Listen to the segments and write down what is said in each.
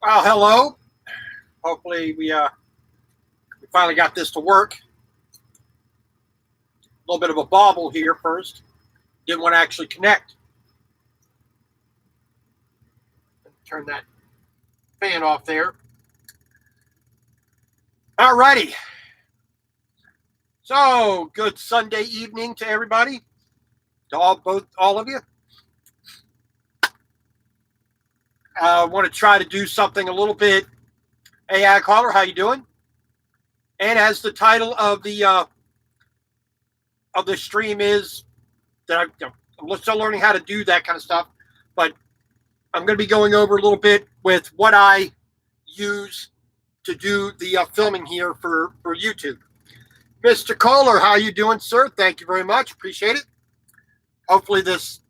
Well, hello. Hopefully we finally got this to work. A little bit of a bobble here first. Didn't want to actually connect. Turn that fan off there. Alrighty. So good Sunday evening to everybody, to all of you. I want to try to do something a little bit. Hey, Ag Caller, how you doing? And as the title of the stream is, that I'm still learning how to do that kind of stuff, but I'm going to be going over a little bit with what I use to do the filming here for YouTube. Mr. Kohler, how you doing, sir? Thank you very much. Appreciate it. Hopefully this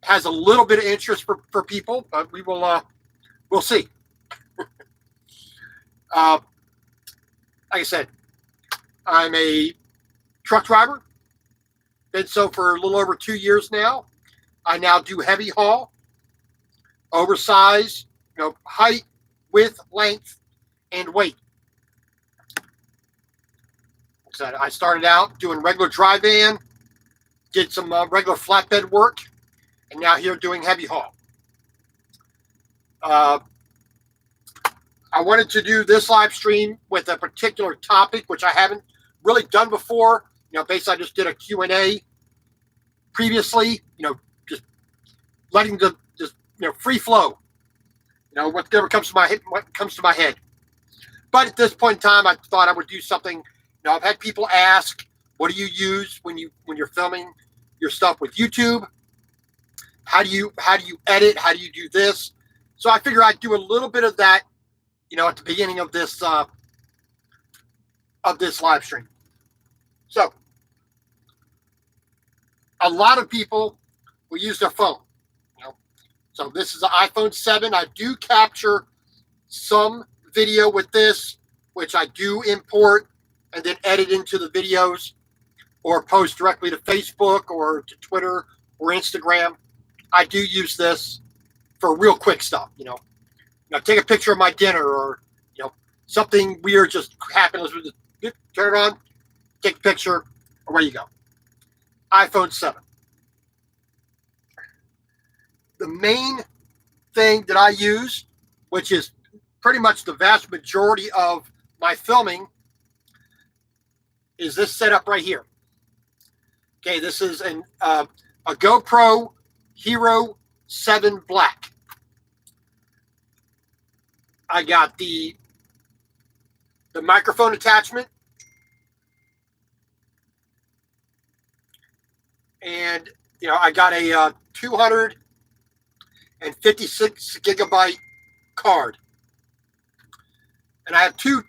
has a little bit of interest for people, but we'll see. Like I said, I'm a truck driver. Been so for a little over 2 years now. I now do heavy haul, oversized, height, width, length, and weight. So I started out doing regular dry van, did some regular flatbed work, and now here doing heavy haul. I wanted to do this live stream with a particular topic, which I haven't really done before. Basically I just did a Q&A previously, just letting the free flow, whatever comes to my head, what comes to my head. But at this point in time, I thought I would do something. I've had people ask, what do you use when you're filming your stuff with YouTube? How do you edit? How do you do this? So I figure I'd do a little bit of that, at the beginning of this live stream. So a lot of people will use their phone. So this is an iPhone 7. I do capture some video with this, which I do import and then edit into the videos or post directly to Facebook or to Twitter or Instagram. I do use this for real quick stuff, take a picture of my dinner or, something weird just happens. Turn it on, take a picture, away you go. iPhone 7. The main thing that I use, which is pretty much the vast majority of my filming, is this setup right here. Okay, this is a GoPro Hero 7 Black. I got the microphone attachment, and I got a 256 gigabyte card, and I have two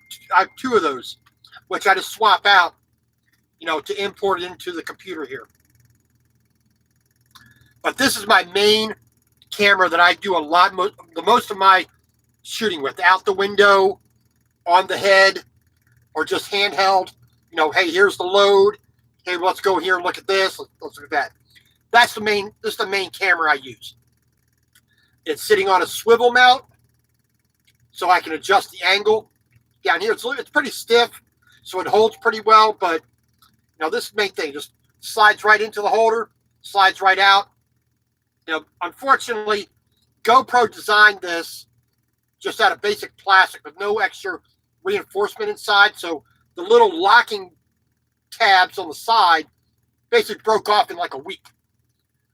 of those, which I just swap out, to import it into the computer here. But this is my main camera that I do the most of my shooting with, out the window, on the head, or just handheld. Hey, here's the load. Hey, let's go here and look at this. Let's look at that. This is the main camera I use. It's sitting on a swivel mount, so I can adjust the angle. Down here, it's pretty stiff, so it holds pretty well. But this is the main thing. Just slides right into the holder, slides right out. Unfortunately, GoPro designed this just out of basic plastic with no extra reinforcement inside. So the little locking tabs on the side basically broke off in like a week,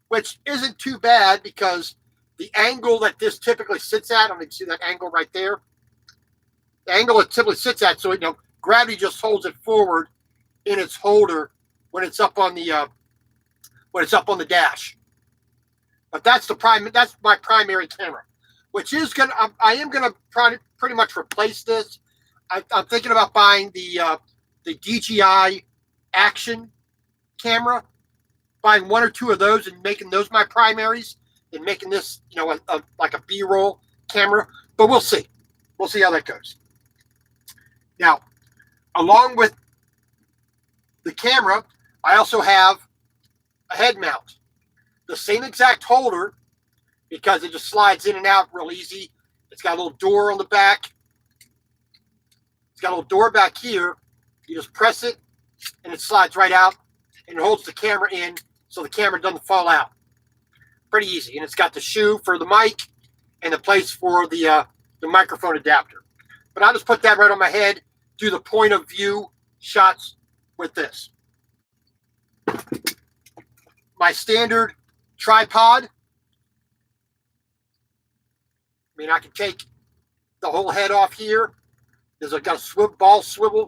which isn't too bad because the angle that this typically sits at, I mean, see that angle right there? The angle it typically sits at, so gravity just holds it forward in its holder when it's up on the dash. But that's my primary camera, which is I am gonna pretty much replace this. I'm thinking about buying the DJI Action camera, buying one or two of those and making those my primaries, and making this like a B-roll camera. But we'll see. We'll see how that goes. Now, along with the camera, I also have a head mount. The same exact holder, because it just slides in and out real easy. It's got a little door on the back. It's got a little door back here. You just press it, and it slides right out, and it holds the camera in so the camera doesn't fall out. Pretty easy. And it's got the shoe for the mic and the place for the microphone adapter. But I'll just put that right on my head, do the point of view shots with this. My standard tripod. I mean, I can take the whole head off here. There's got a swivel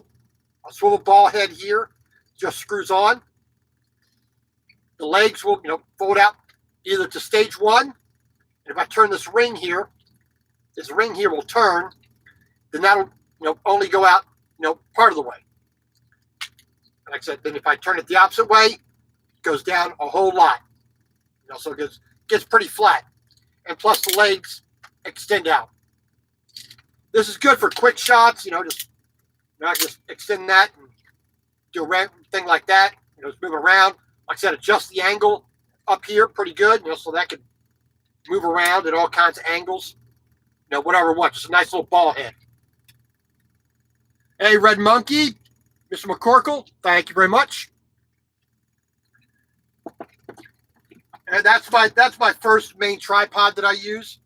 ball head here. Just screws on. The legs will, fold out either to stage one. And if I turn this ring here will turn. Then that'll, only go out, part of the way. And like I said, then if I turn it the opposite way, it goes down a whole lot. So it gets pretty flat. And plus the legs extend out. This is good for quick shots, I can just extend that and do a thing like that. Just move around. Like I said, adjust the angle up here pretty good, so that could move around at all kinds of angles. Whatever I want. Just a nice little ball head. Hey, Red Monkey, Mr. McCorkle, thank you very much. And that's my first main tripod that I use.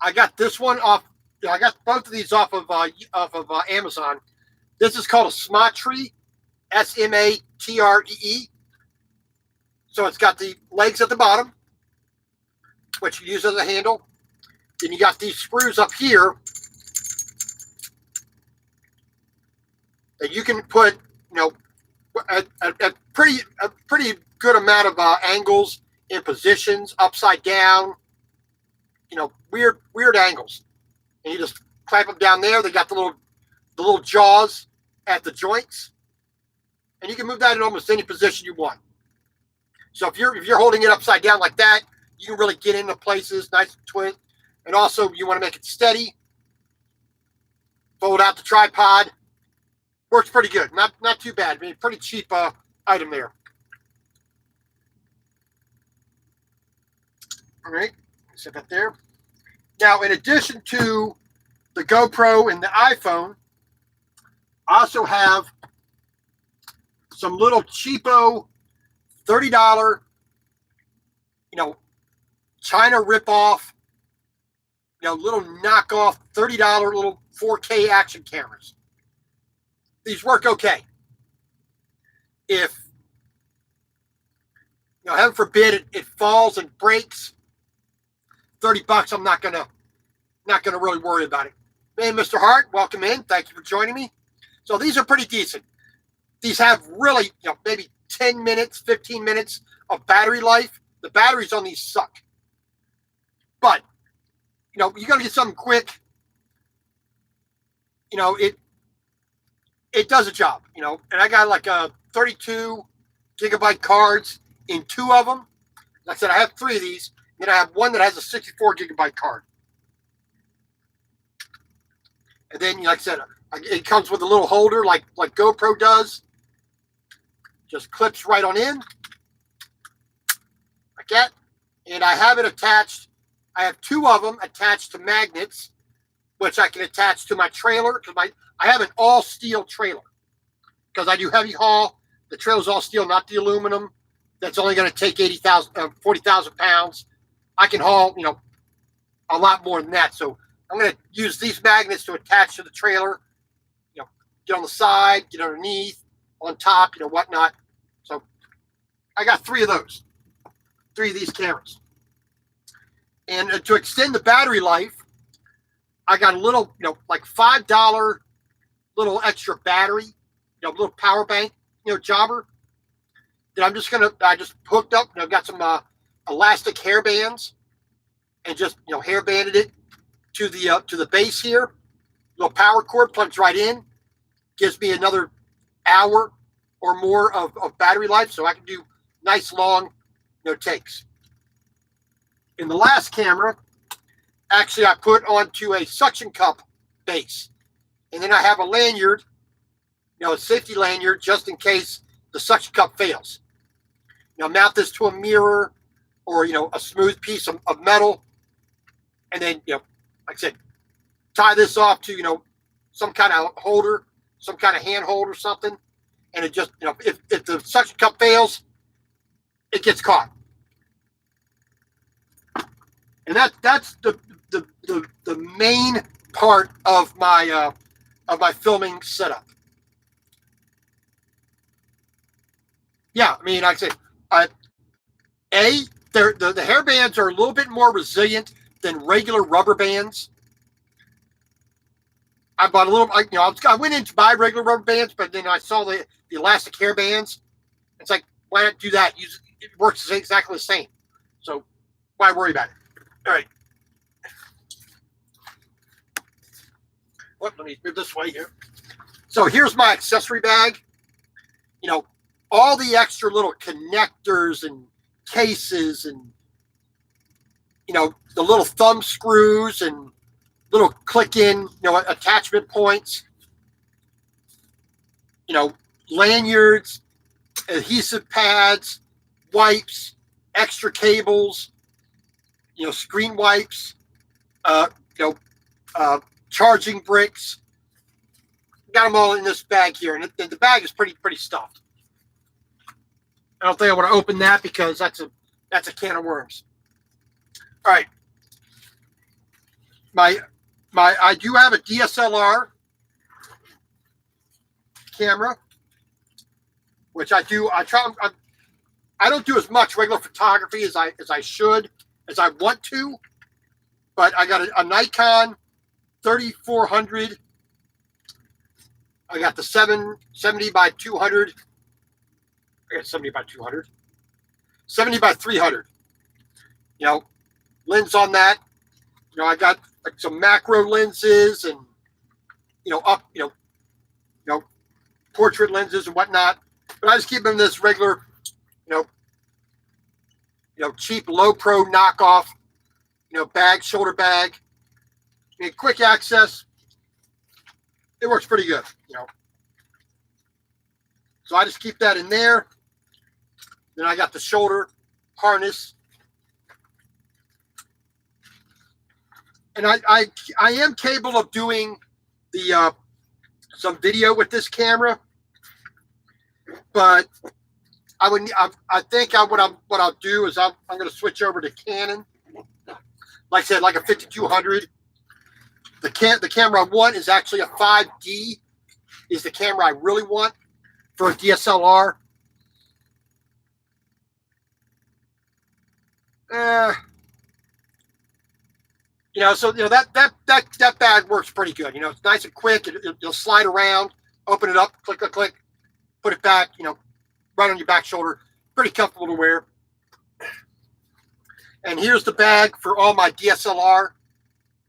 I got this one off. I got both of these off of Amazon. This is called a Smatree, Smatree. So it's got the legs at the bottom, which you use as a handle. Then you got these screws up here that you can put, a pretty good amount of angles in positions, upside down, weird angles. And you just clamp them down there. They got the little jaws at the joints, and you can move that in almost any position you want. So if you're holding it upside down like that, you can really get into places, nice and twist. And also, you want to make it steady. Fold out the tripod. Works pretty good. Not too bad. I mean, pretty cheap item there. All right, set that there. Now, in addition to the GoPro and the iPhone, I also have some little cheapo $30, China ripoff, little knockoff $30 little 4K action cameras. These work okay. If, heaven forbid it falls and breaks, $30, I'm not gonna really worry about it. Hey, Mr. Hart, welcome in. Thank you for joining me. So these are pretty decent. These have really, maybe 10 minutes, 15 minutes of battery life. The batteries on these suck. But, you got to get something quick. It does a job, and I got like a 32 gigabyte cards in 2 of them. Like I said, I have 3 of these. Then I have one that has a 64 gigabyte card. And then, like I said, it comes with a little holder like GoPro does. Just clips right on in. Like that. And I have it attached. I have 2 of them attached to magnets, which I can attach to my trailer. Because I have an all steel trailer. Because I do heavy haul. The trailer's all steel, not the aluminum. That's only going to take 40,000 pounds. I can haul, a lot more than that. So I'm going to use these magnets to attach to the trailer. Get on the side, get underneath, on top, whatnot. So I got 3 of those. 3 of these cameras. And to extend the battery life, I got a little, like $5 little extra battery, little power bank, jobber. That I just hooked up. I've got some elastic hair bands, and just hair banded it to the base here. Little power cord plugs right in. Gives me another hour or more of battery life, so I can do nice long takes. In the last camera, actually I put onto a suction cup base, and then I have a lanyard, a safety lanyard, just in case the suction cup fails. Mount this to a mirror, or, a smooth piece of metal. And then, like I said, tie this off to, some kind of holder, some kind of hand hold or something, and it just, if the suction cup fails, it gets caught. And that's the main part of my filming setup. Yeah, I mean, like I said, the hair bands are a little bit more resilient than regular rubber bands. I bought a little, I went in to buy regular rubber bands, but then I saw the elastic hair bands. It's like, why not do that? It works exactly the same. So why worry about it? All right. Well, let me move this way here. So here's my accessory bag. All the extra little connectors and cases and, the little thumb screws and little click-in, attachment points, lanyards, adhesive pads, wipes, extra cables, screen wipes, charging bricks. Got them all in this bag here, and the bag is pretty stuffed. I don't think I want to open that because that's a can of worms. All right, I do have a DSLR camera, which I don't do as much regular photography as I should, as I want to, but I got a Nikon 3400. I got the 70 by 200. I got 70 by 200. 70 by 300. Lens on that. I got like some macro lenses and portrait lenses and whatnot. But I just keep them in this regular, cheap low pro knockoff, bag, shoulder bag. I mean, quick access. It works pretty good, So I just keep that in there. Then I got the shoulder harness. And I am capable of doing the some video with this camera, but I think what I'll do is I'm going to switch over to Canon. Like I said, like a 5200. The camera I want is actually a 5D. Is the camera I really want for a DSLR. That bag works pretty good. It's nice and quick. It'll slide around, open it up, click, put it back. Right on your back shoulder. Pretty comfortable to wear. And here's the bag for all my DSLR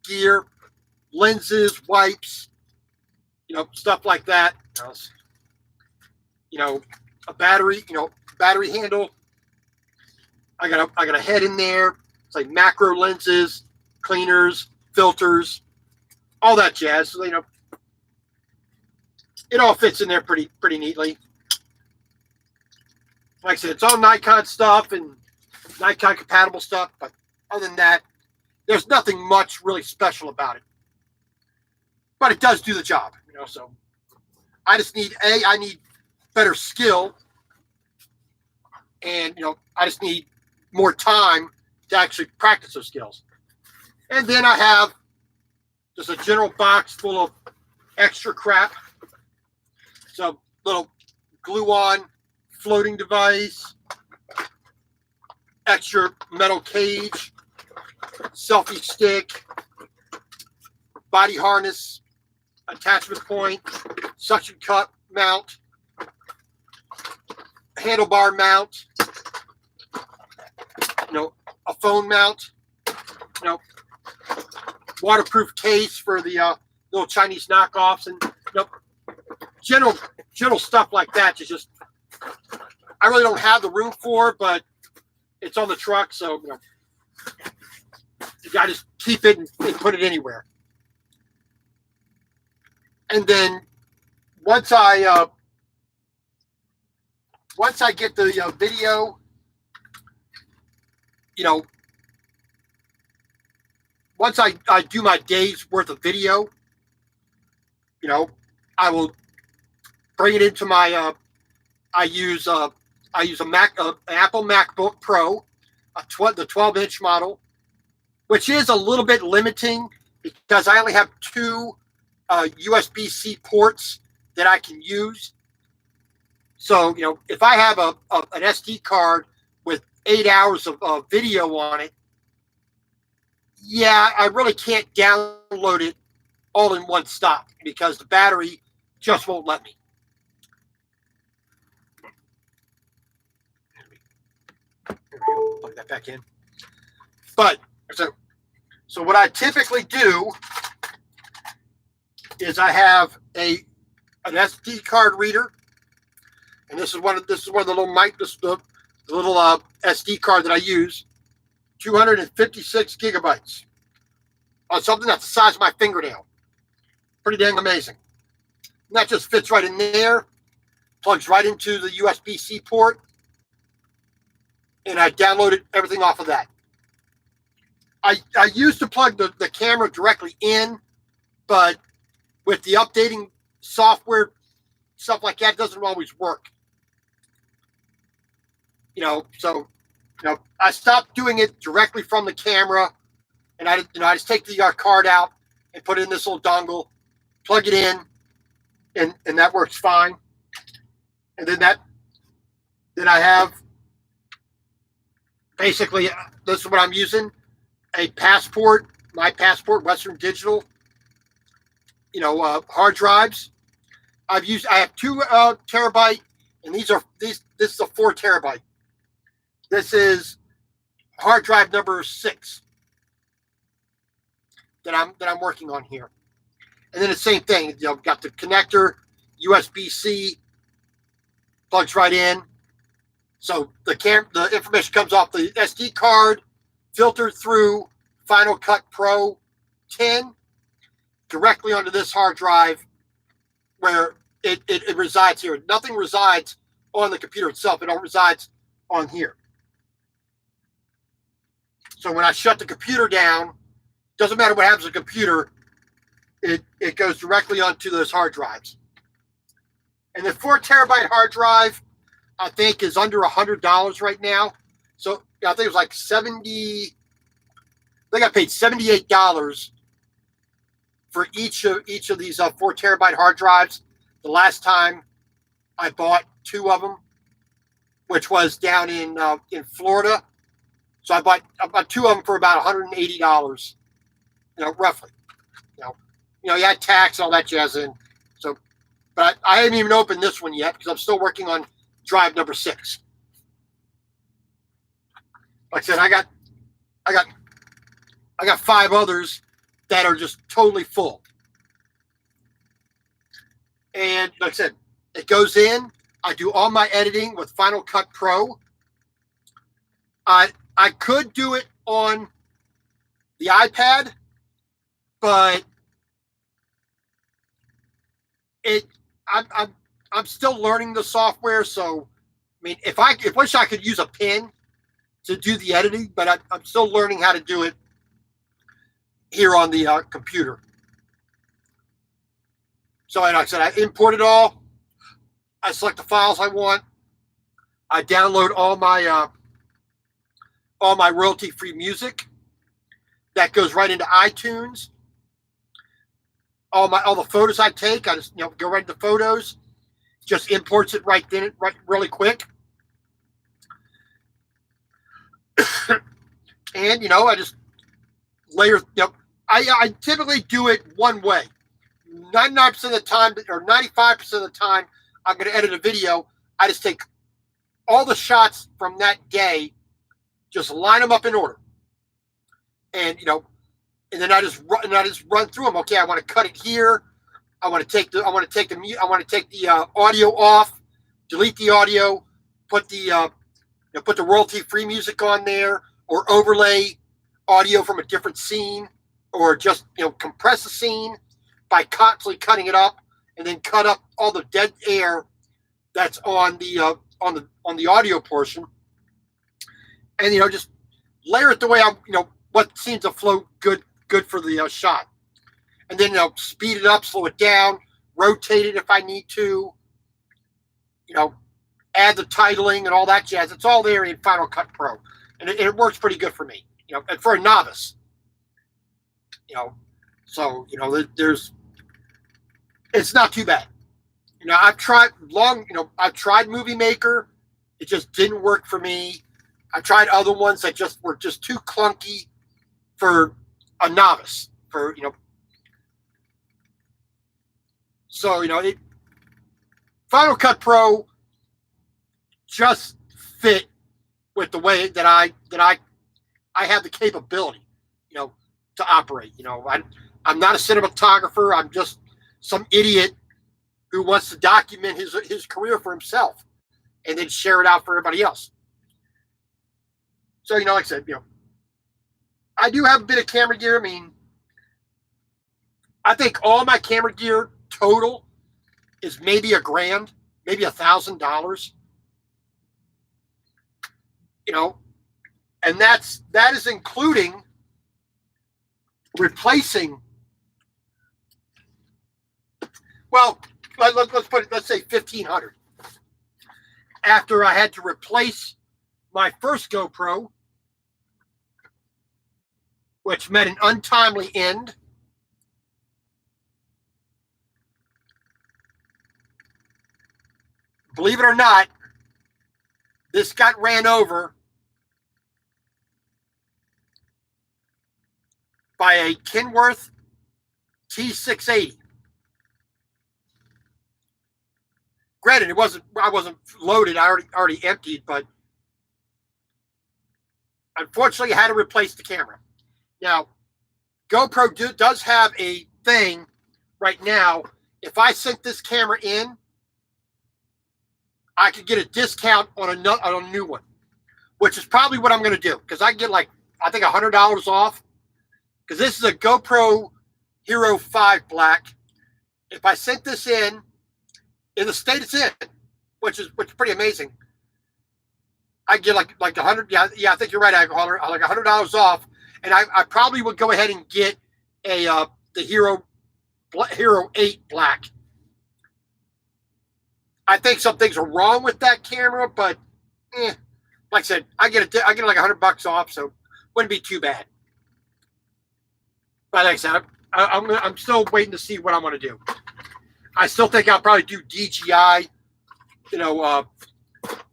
gear, lenses, wipes, stuff like that. A battery, battery handle. I got a head in there. It's like macro lenses, cleaners, filters, all that jazz. So, it all fits in there pretty neatly. Like I said, it's all Nikon stuff and Nikon compatible stuff, but other than that, there's nothing much really special about it. But it does do the job, so I just need I need better skill, and I just need more time to actually practice those skills. And then I have just a general box full of extra crap. So little glue-on floating device, extra metal cage, selfie stick, body harness, attachment point, suction cup mount, handlebar mount, a phone mount, waterproof case for the little Chinese knockoffs, and general stuff like that. It's just I really don't have the room for, but it's on the truck, so you got to just keep it and put it anywhere. And then once I get the video, once I do my day's worth of video, I will bring it into my. I use a Mac, an Apple MacBook Pro, the 12-inch model, which is a little bit limiting because I only have two USB-C ports that I can use. So, if I have an SD card with 8 hours of video on it, yeah, I really can't download it all in one stop because the battery just won't let me. There we go. Plug that back in. But so what I typically do is I have an SD card reader, and this is one of the little the little SD card that I use, 256 gigabytes on something that's the size of my fingernail. Pretty dang amazing. And that just fits right in there, plugs right into the USB-C port, and I downloaded everything off of that. I used to plug the camera directly in, but with the updating software, stuff like that doesn't always work. So I stopped doing it directly from the camera, and I just take the card out and put it in this little dongle, plug it in, and that works fine. And then I have basically this is what I'm using: a Passport, my Passport Western Digital, hard drives. I have 2 terabyte, and this is a 4 terabyte. This is hard drive number 6 that I'm working on here. And then the same thing, got the connector, USB-C, plugs right in. So the information comes off the SD card, filtered through Final Cut Pro 10, directly onto this hard drive where it resides here. Nothing resides on the computer itself. It all resides on here. So when I shut the computer down, doesn't matter what happens to the computer, it goes directly onto those hard drives. And the 4 terabyte hard drive, I think, is under $100 right now. So I think it was like I think I paid $78 for each of these 4 terabyte hard drives. The last time I bought 2 of them, which was down in Florida. So I bought 2 of them for about $180, roughly. You had tax and all that jazz in. So, but I haven't even opened this one yet because I'm still working on drive number 6. Like I said, I got 5 others that are just totally full. And like I said, it goes in. I do all my editing with Final Cut Pro. I could do it on the iPad, but I'm still learning the software. So, I mean, if wish I could use a pen to do the editing, but I'm still learning how to do it here on the computer. So, like I said, I import it all. I select the files I want. I download all my royalty-free music. That goes right into iTunes. All the photos I take, I just go right into Photos. Just imports it right really quick. And I just layer. I typically do it one way. 99% of the time, or 95% of the time, I'm going to edit a video. I just take all the shots from that day, just line them up in order, and and then I just run through them. Okay, I want to cut it here. I want to take the audio off, delete the audio, put the royalty-free music on there, or overlay audio from a different scene, or just compress the scene by constantly cutting it up, and then cut up all the dead air that's on the audio portion, and just layer it the way what seems to flow good good for the shot. And then speed it up, slow it down, rotate it if I need to. Add the titling and all that jazz. It's all there in Final Cut Pro, and it works pretty good for me. And for a novice. So there's it's not too bad. I've tried Movie Maker. It just didn't work for me. I tried other ones that were just too clunky for a novice. So Final Cut Pro just fit with the way that I have the capability, to operate. I'm not a cinematographer. I'm just some idiot who wants to document his career for himself and then share it out for everybody else. So, like I said, I do have a bit of camera gear. I mean, I think all my camera gear total is maybe $1,000, maybe $1,000. And that is including replacing. Well, let's say 1,500. After I had to replace my first GoPro, which met an untimely end. Believe it or not, this got ran over by a Kenworth T680. Granted, I wasn't loaded. I already emptied, but unfortunately, I had to replace the camera. Now, GoPro does have a thing right now. If I sent this camera in, I could get a discount on a new one, which is probably what I'm going to do, because I get I think $100 off, because this is a GoPro Hero 5 Black. If I sent this in the state it's in, which is pretty amazing, I get like 100. Yeah, I think you're right, Alcohol. Like $100 off, and I probably would go ahead and get the Hero 8 Black. I think some things are wrong with that camera, but like I said, I get like $100 off, so wouldn't be too bad. But like I said, I'm still waiting to see what I'm going to do. I still think I'll probably do DJI,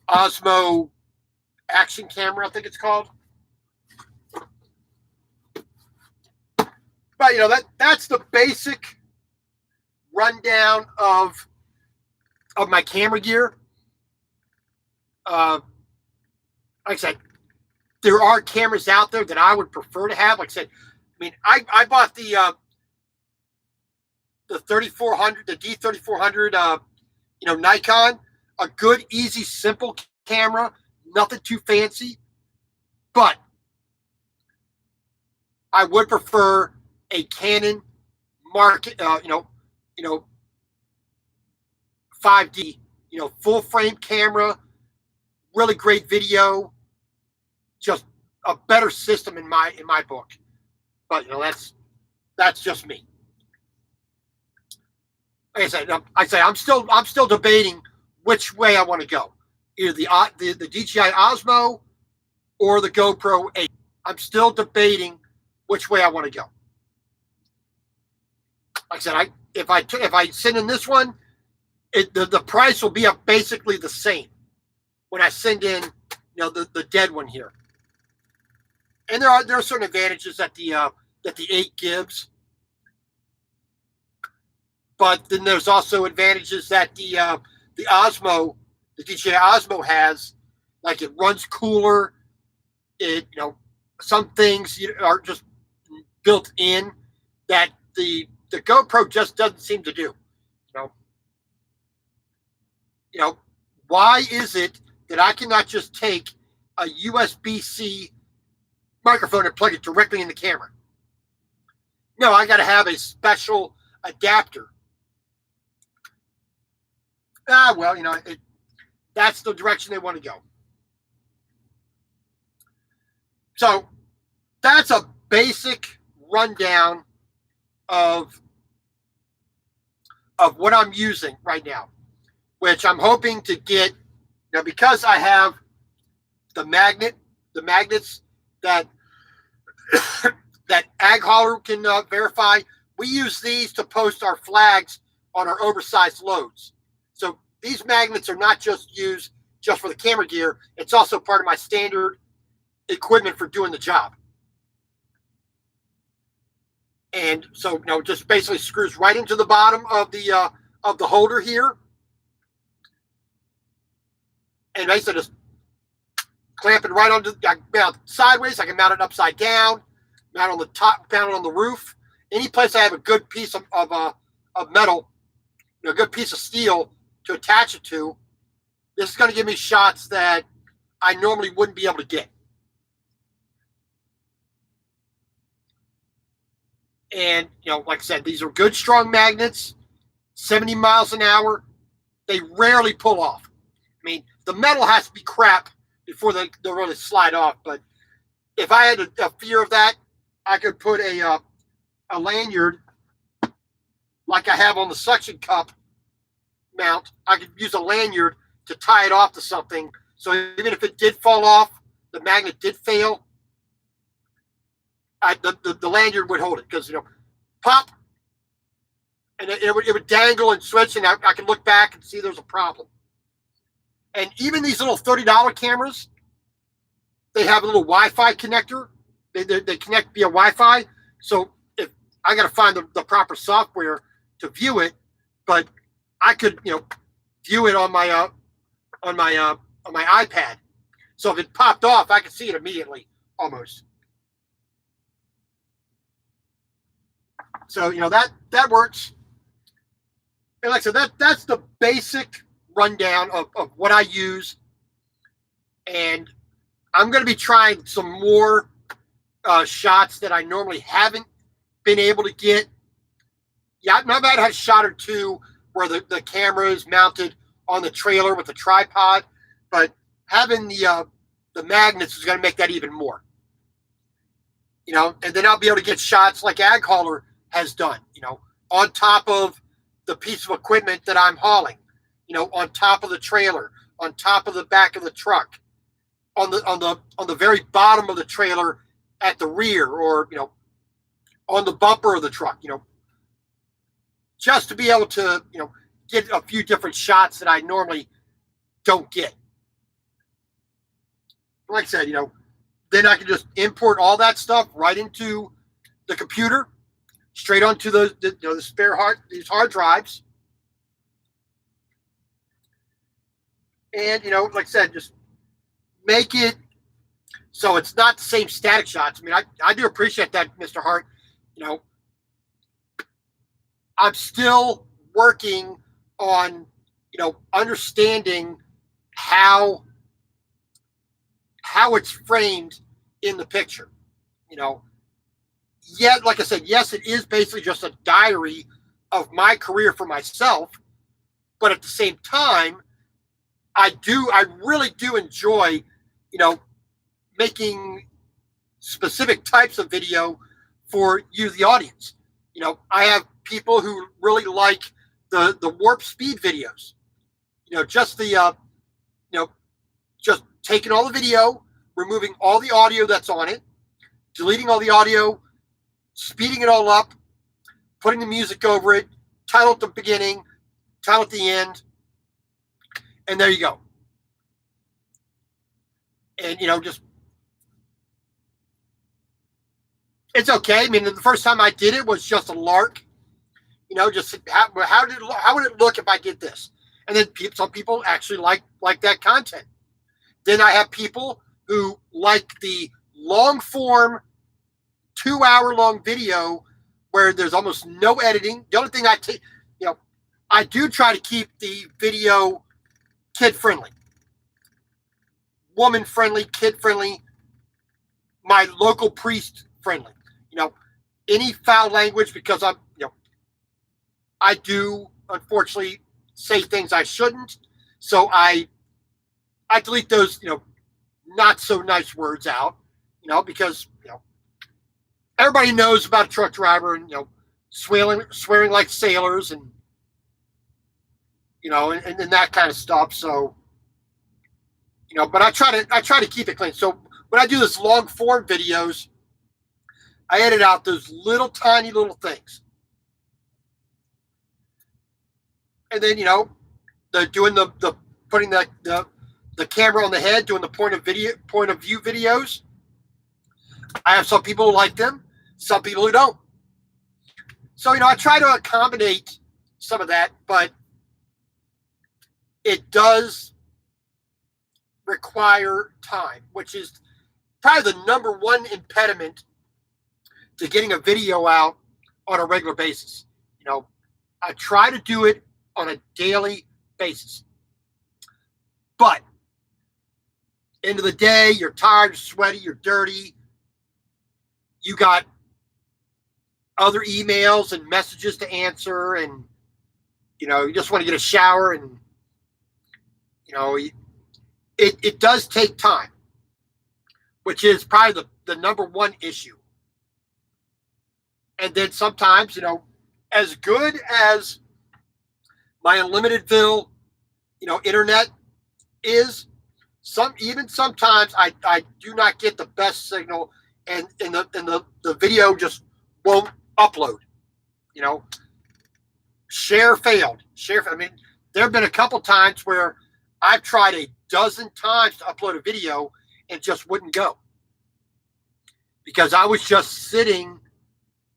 Osmo action camera, I think it's called. But that's the basic rundown of my camera gear. Like I said, there are cameras out there that I would prefer to have. Like I said, I mean, I bought the 3400, the D3400, Nikon, a good, easy, simple camera, nothing too fancy, but I would prefer a Canon 5D, full frame camera, really great video, just a better system in my book. But that's just me. Like I say I'm still debating which way I want to go, either the DJI Osmo or the GoPro 8. I'm still debating which way I want to go. Like I said, if I send in this one, the price will be up basically the same when I send in the dead one here. And there are certain advantages that the 8 gives, but then there's also advantages that the Osmo, the DJI Osmo has, like it runs cooler. It some things are just built in that the GoPro just doesn't seem to do. Why is it that I cannot just take a USB-C microphone and plug it directly in the camera? No, I got to have a special adapter. Well, that's the direction they want to go. So that's a basic rundown of what I'm using right now, which I'm hoping to get, because I have the magnets that that Ag Hauler can verify. We use these to post our flags on our oversized loads. So these magnets are not just used just for the camera gear. It's also part of my standard equipment for doing the job. And so, just basically screws right into the bottom of the holder here. And basically just clamp it right onto, I mount it sideways. I can mount it upside down, mount it on the top, mount it on the roof. Any place I have a good piece of metal, a good piece of steel to attach it to, this is going to give me shots that I normally wouldn't be able to get. And, like I said, these are good, strong magnets, 70 miles an hour. They rarely pull off. I mean, the metal has to be crap before they'll really slide off. But if I had a fear of that, I could put a lanyard like I have on the suction cup mount. I could use a lanyard to tie it off to something. So even if it did fall off, the magnet did fail, the lanyard would hold it, because pop, and it would dangle and switch, and I can look back and see there's a problem. And even these little $30 cameras, they have a little Wi-Fi connector. They connect via Wi-Fi. So if I got to find the proper software to view it, but I could view it on my iPad. So if it popped off, I could see it immediately, almost. So that works. And like I said, that's the basic rundown of what I use. And I'm going to be trying some more shots that I normally haven't been able to get. Yeah, I've had a shot or two where the camera is mounted on the trailer with a tripod, but having the magnets is going to make that even more. And then I'll be able to get shots like Ag Hauler has done, on top of the piece of equipment that I'm hauling, on top of the trailer, on top of the back of the truck, on the very bottom of the trailer at the rear, or on the bumper of the truck, just to be able to get a few different shots that I normally don't get. Like I said, then I can just import all that stuff right into the computer, straight onto the spare these hard drives. And, like I said, just make it so it's not the same static shots. I mean, I do appreciate that, Mr. Hart. I'm still working on, understanding how it's framed in the picture. Yet, like I said, yes, it is basically just a diary of my career for myself. But at the same time, I really do enjoy, making specific types of video for you, the audience. I have people who really like the warp speed videos. Just just taking all the video, removing all the audio that's on it, deleting all the audio, speeding it all up, putting the music over it, title at the beginning, title at the end, and there you go. And, just, it's okay. I mean, the first time I did it was just a lark. Just how would it look if I did this? And then some people actually like that content. Then I have people who like the long form, 2-hour-long video where there's almost no editing. The only thing I do try to keep the video kid-friendly, woman-friendly, kid-friendly, my local priest-friendly. Any foul language, because I do, unfortunately, say things I shouldn't. So I delete those, not so nice words out, because, everybody knows about a truck driver and, swearing like sailors and, and that kind of stuff. So, but I try to keep it clean. So when I do this long form videos, I edit out those little tiny little things. And then, the putting the camera on the head, doing the point of view videos. I have some people who like them, some people who don't. So, I try to accommodate some of that, but it does require time, which is probably the number one impediment to getting a video out on a regular basis. I try to do it on a daily basis. But end of the day, you're tired, you're sweaty, you're dirty. You got other emails and messages to answer, and you just want to get a shower, and it does take time, which is probably the number one issue. And then sometimes, as good as my unlimitedville, internet is, sometimes I do not get the best signal, and the video just won't upload. Share failed. I mean, there have been a couple times where I've tried a dozen times to upload a video and just wouldn't go because I was just sitting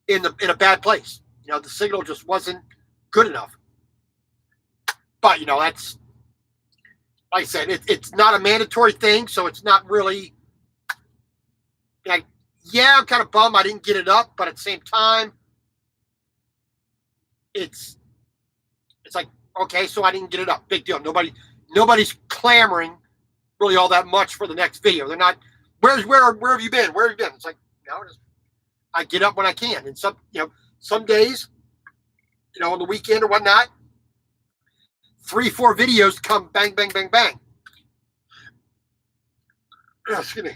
in a bad place. The signal just wasn't good enough. But that's, like I said, it's not a mandatory thing, so it's not really like, yeah, I'm kind of bummed I didn't get it up, but at the same time, it's like, okay, so I didn't get it up. Big deal. Nobody's clamoring really all that much for the next video. They're not, where have you been? Where have you been? It's like, I get up when I can. And some days, on the weekend or whatnot, 3-4 videos come bang, bang, bang, bang. Excuse me.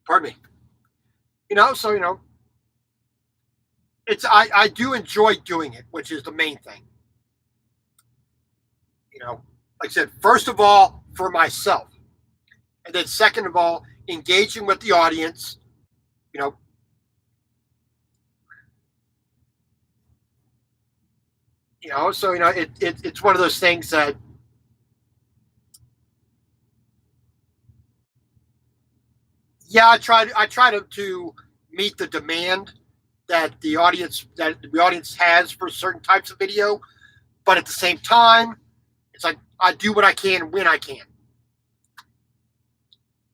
Pardon me. So, I do enjoy doing it, which is the main thing. Like I said, first of all, for myself. And then second of all, engaging with the audience, so, it's one of those things that, yeah, I try to meet the demand that the audience has for certain types of video, but at the same time, it's like I do what I can when I can.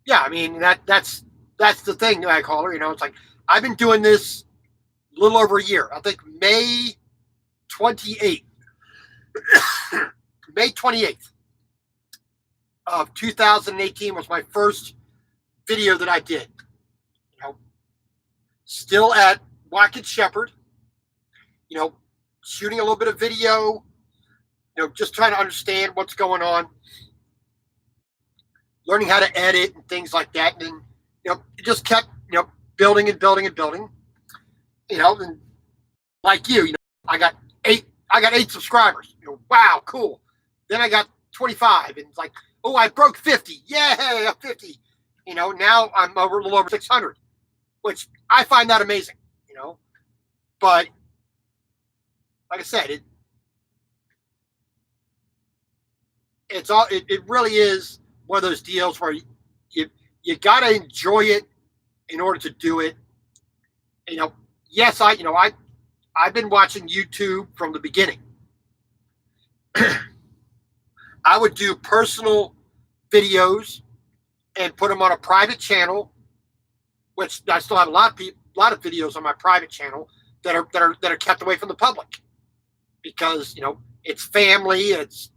Yeah, I mean that's the thing I call her. It's like I've been doing this a little over a year. I think May 28th, May 28th of 2018 was my first video that I did. Still at Watkins Shepherd, shooting a little bit of video, just trying to understand what's going on, learning how to edit and things like that. And then, it just kept, building and building and building, and like I got 8 subscribers. Wow, cool. Then I got 25, and it's like, oh, I broke 50. Yay, I'm 50. Now I'm a little over 600, which I find that amazing. But like I said, it really is one of those deals where you got to enjoy it in order to do it. Yes, I've been watching YouTube from the beginning. I would do personal videos and put them on a private channel, which I still have a lot of videos on my private channel that are kept away from the public because it's family, it's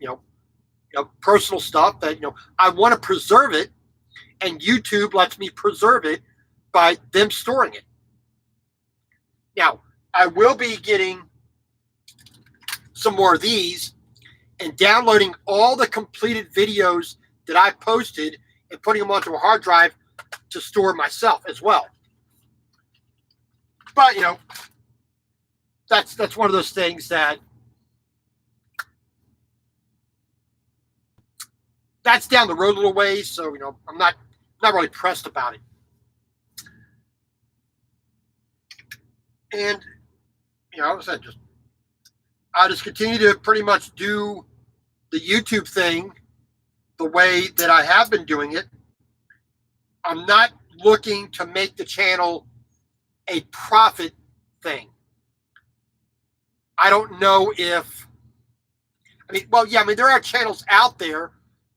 personal stuff that I want to preserve it, and YouTube lets me preserve it by them storing it. Now, I will be getting some more of these and downloading all the completed videos that I posted and putting them onto a hard drive to store myself as well. But that's one of those things that's down the road a little ways. So I'm not really pressed about it. And I just continue to pretty much do the YouTube thing the way that I have been doing it. I'm not looking to make the channel a profit thing. I don't know if, there are channels out there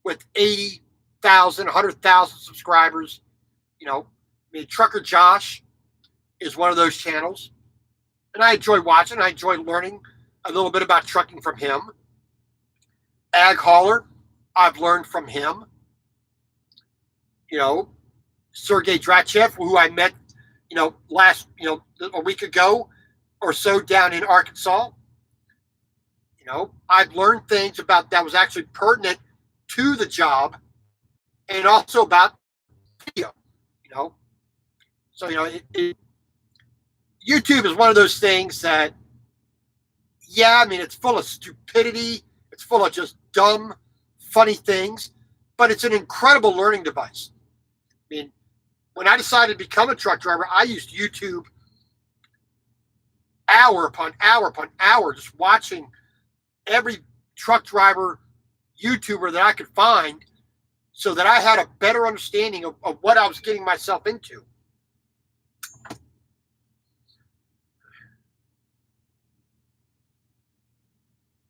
with 80,000, 100,000 subscribers. Trucker Josh is one of those channels. And I enjoy watching. I enjoy learning a little bit about trucking from him. Ag Hauler, I've learned from him. Sergey Drachev, who I met, a week ago or so down in Arkansas. I've learned things about that was actually pertinent to the job and also about video, So, YouTube is one of those things that, it's full of stupidity. It's full of just dumb, funny things, but it's an incredible learning device. When I decided to become a truck driver, I used YouTube hour upon hour upon hour, just watching every truck driver YouTuber that I could find so that I had a better understanding of what I was getting myself into.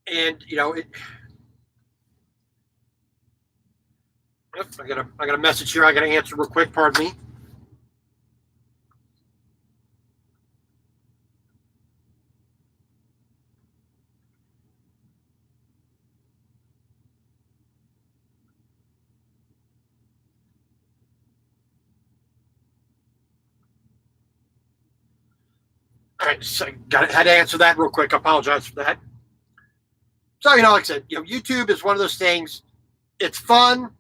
And, I got a message here I got to answer real quick, pardon me. All right, so had to answer that real quick. I apologize for that. So, like I said, YouTube is one of those things. It's fun.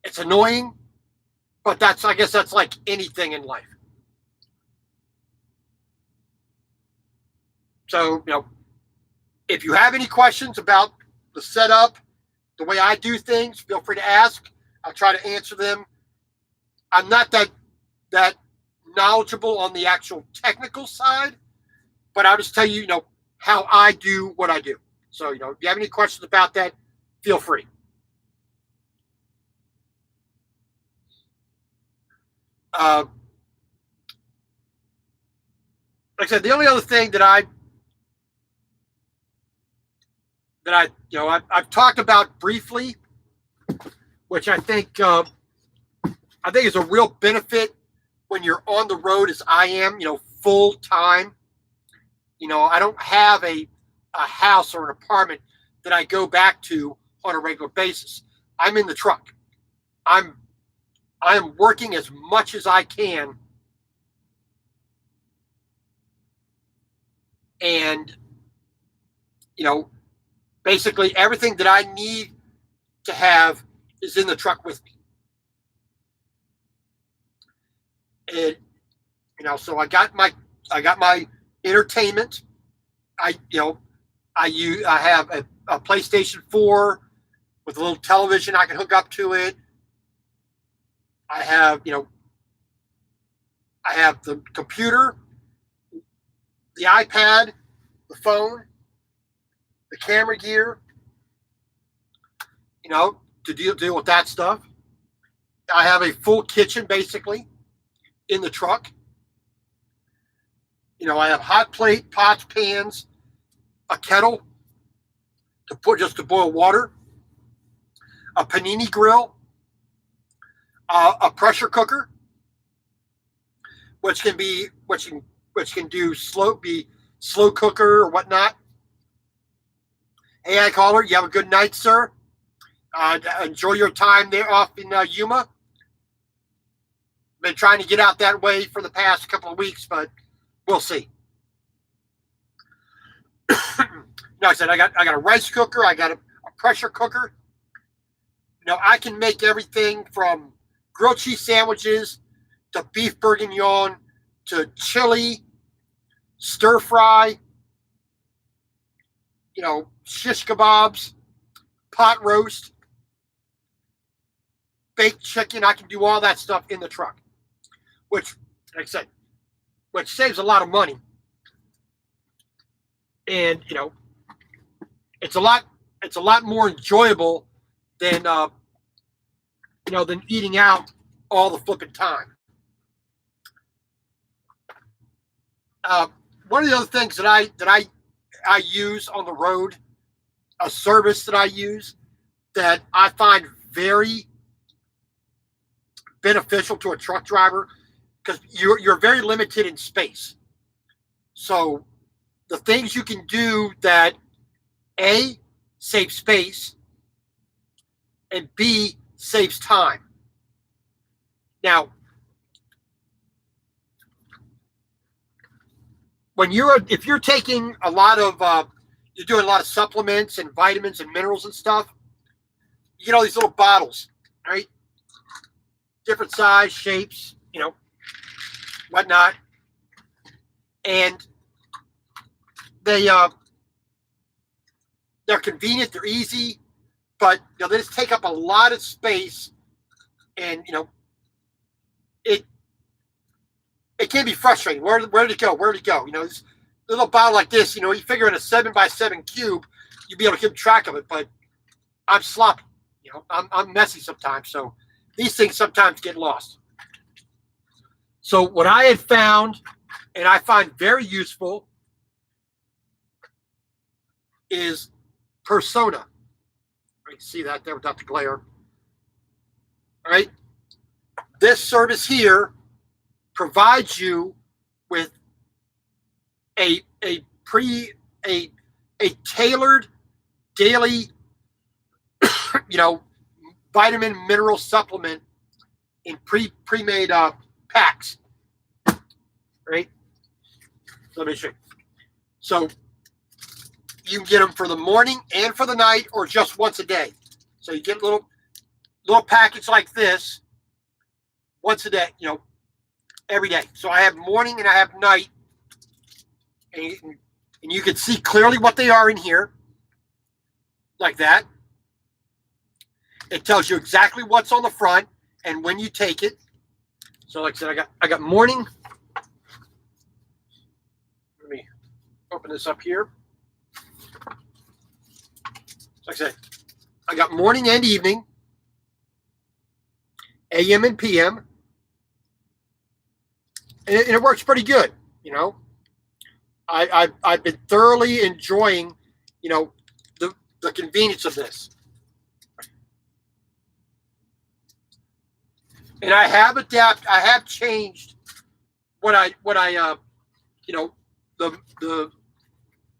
It's annoying. But I guess that's like anything in life. So, if you have any questions about the setup, the way I do things, feel free to ask. I'll try to answer them. I'm not that knowledgeable on the actual technical side, but I'll just tell you, how I do what I do. So, if you have any questions about that, feel free. Like I said, the only other thing that I've talked about briefly, which I think is a real benefit when you're on the road as I am, full time. I don't have a house or an apartment that I go back to on a regular basis. I'm in the truck. I am working as much as I can. And, basically everything that I need to have is in the truck with me. And, so I got my entertainment. I have a PlayStation 4 with a little television I can hook up to it. I have the computer, the iPad, the phone, the camera gear, to deal with that stuff. I have a full kitchen basically in the truck. I have hot plate, pots, pans, a kettle to boil water, a panini grill, a pressure cooker, which can do slow cooker or whatnot. Hey, Ag Hauler, you have a good night, sir. Enjoy your time there off in Yuma. Been trying to get out that way for the past couple of weeks, but we'll see. I said I got a rice cooker. I got a pressure cooker. I can make everything from grilled cheese sandwiches to beef bourguignon to chili stir fry, shish kebabs, pot roast, baked chicken. I can do all that stuff in the truck, which, like I said, which saves a lot of money. And it's a lot more enjoyable than than eating out all the flipping time. One of the other things that I use on the road, a service that I use that I find very beneficial to a truck driver, because you're very limited in space. So the things you can do that A, save space, and B, saves time. Now, if you're taking a lot of you're doing a lot of supplements and vitamins and minerals and stuff, you get all these little bottles, right? Different size, shapes, whatnot. And they're convenient, they're easy, but they just take up a lot of space, and it can be frustrating. Where did it go? Where did it go? This little bottle like this, you figure in a 7x7 cube, you'd be able to keep track of it, but I'm sloppy. I'm messy sometimes, so these things sometimes get lost. So what I had found, and I find very useful, is Persona. You can see that there without the glare. All right. This service here provides you with a tailored daily vitamin mineral supplement in pre-made packs. Right? Let me show you. So you can get them for the morning and for the night, or just once a day. So you get little package like this once a day, every day. So I have morning and I have night, and you can see clearly what they are in here, like that. It tells you exactly what's on the front and when you take it. So like I said, I got morning. Let me open this up here. Like I said, I got morning and evening, AM and PM, and it works pretty good. I've been thoroughly enjoying, the convenience of this, and I have changed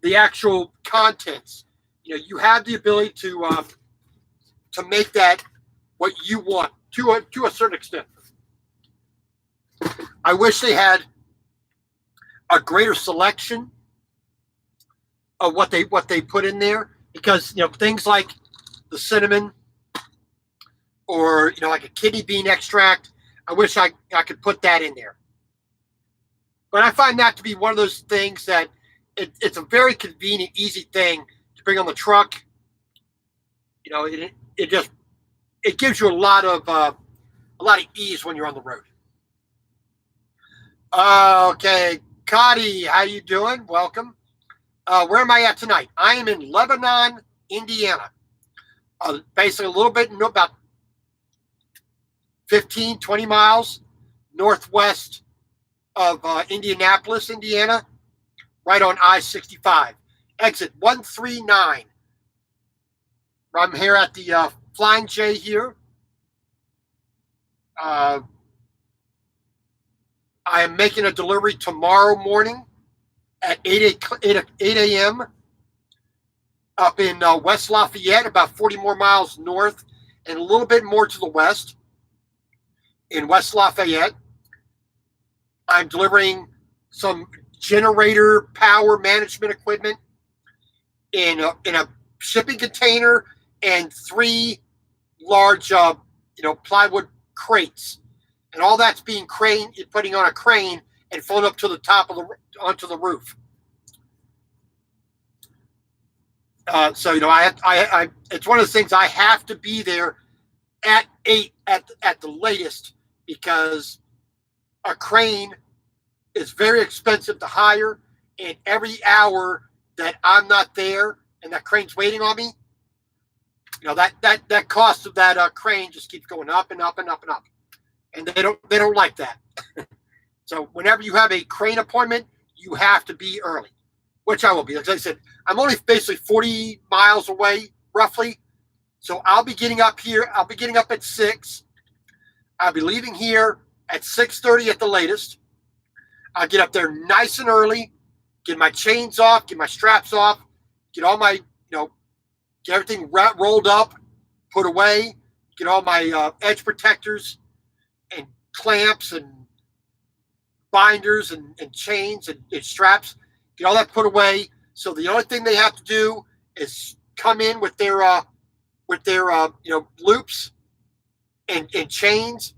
the actual contents. You have the ability to make that what you want to a certain extent. I wish they had a greater selection of what they put in there, because things like the cinnamon, or like a kidney bean extract, I wish I could put that in there. But I find that to be one of those things that it's a very convenient, easy thing to bring on the truck. It gives you a lot of ease when you're on the road. Okay, Cody, how you doing? Welcome. Where am I at tonight? I am in Lebanon, Indiana. Basically a little bit, about 15, 20 miles northwest of Indianapolis, Indiana, right on I-65. Exit 139. I'm here at the Flying J here. I am making a delivery tomorrow morning at 8 a.m. up in West Lafayette, about 40 more miles north and a little bit more to the west in West Lafayette. I'm delivering some generator power management equipment in a shipping container and 3 large plywood crates, and all that's being putting on a crane and flown up to the top of onto the roof. So I it's one of the things I have to be there at 8 at the latest, because a crane is very expensive to hire, and every hour that I'm not there and that crane's waiting on me, that cost of that crane just keeps going up and up and up and up, and they don't like that. So whenever you have a crane appointment, you have to be early, which I will be. As I said, I'm only basically 40 miles away, roughly. So I'll be getting up here. I'll be getting up at 6. I'll be leaving here at 6:30 at the latest. I'll get up there nice and early, get my chains off, get my straps off, get all my, get everything rolled up, put away, get all my edge protectors and clamps and binders and chains and straps, get all that put away. So the only thing they have to do is come in with their loops and chains,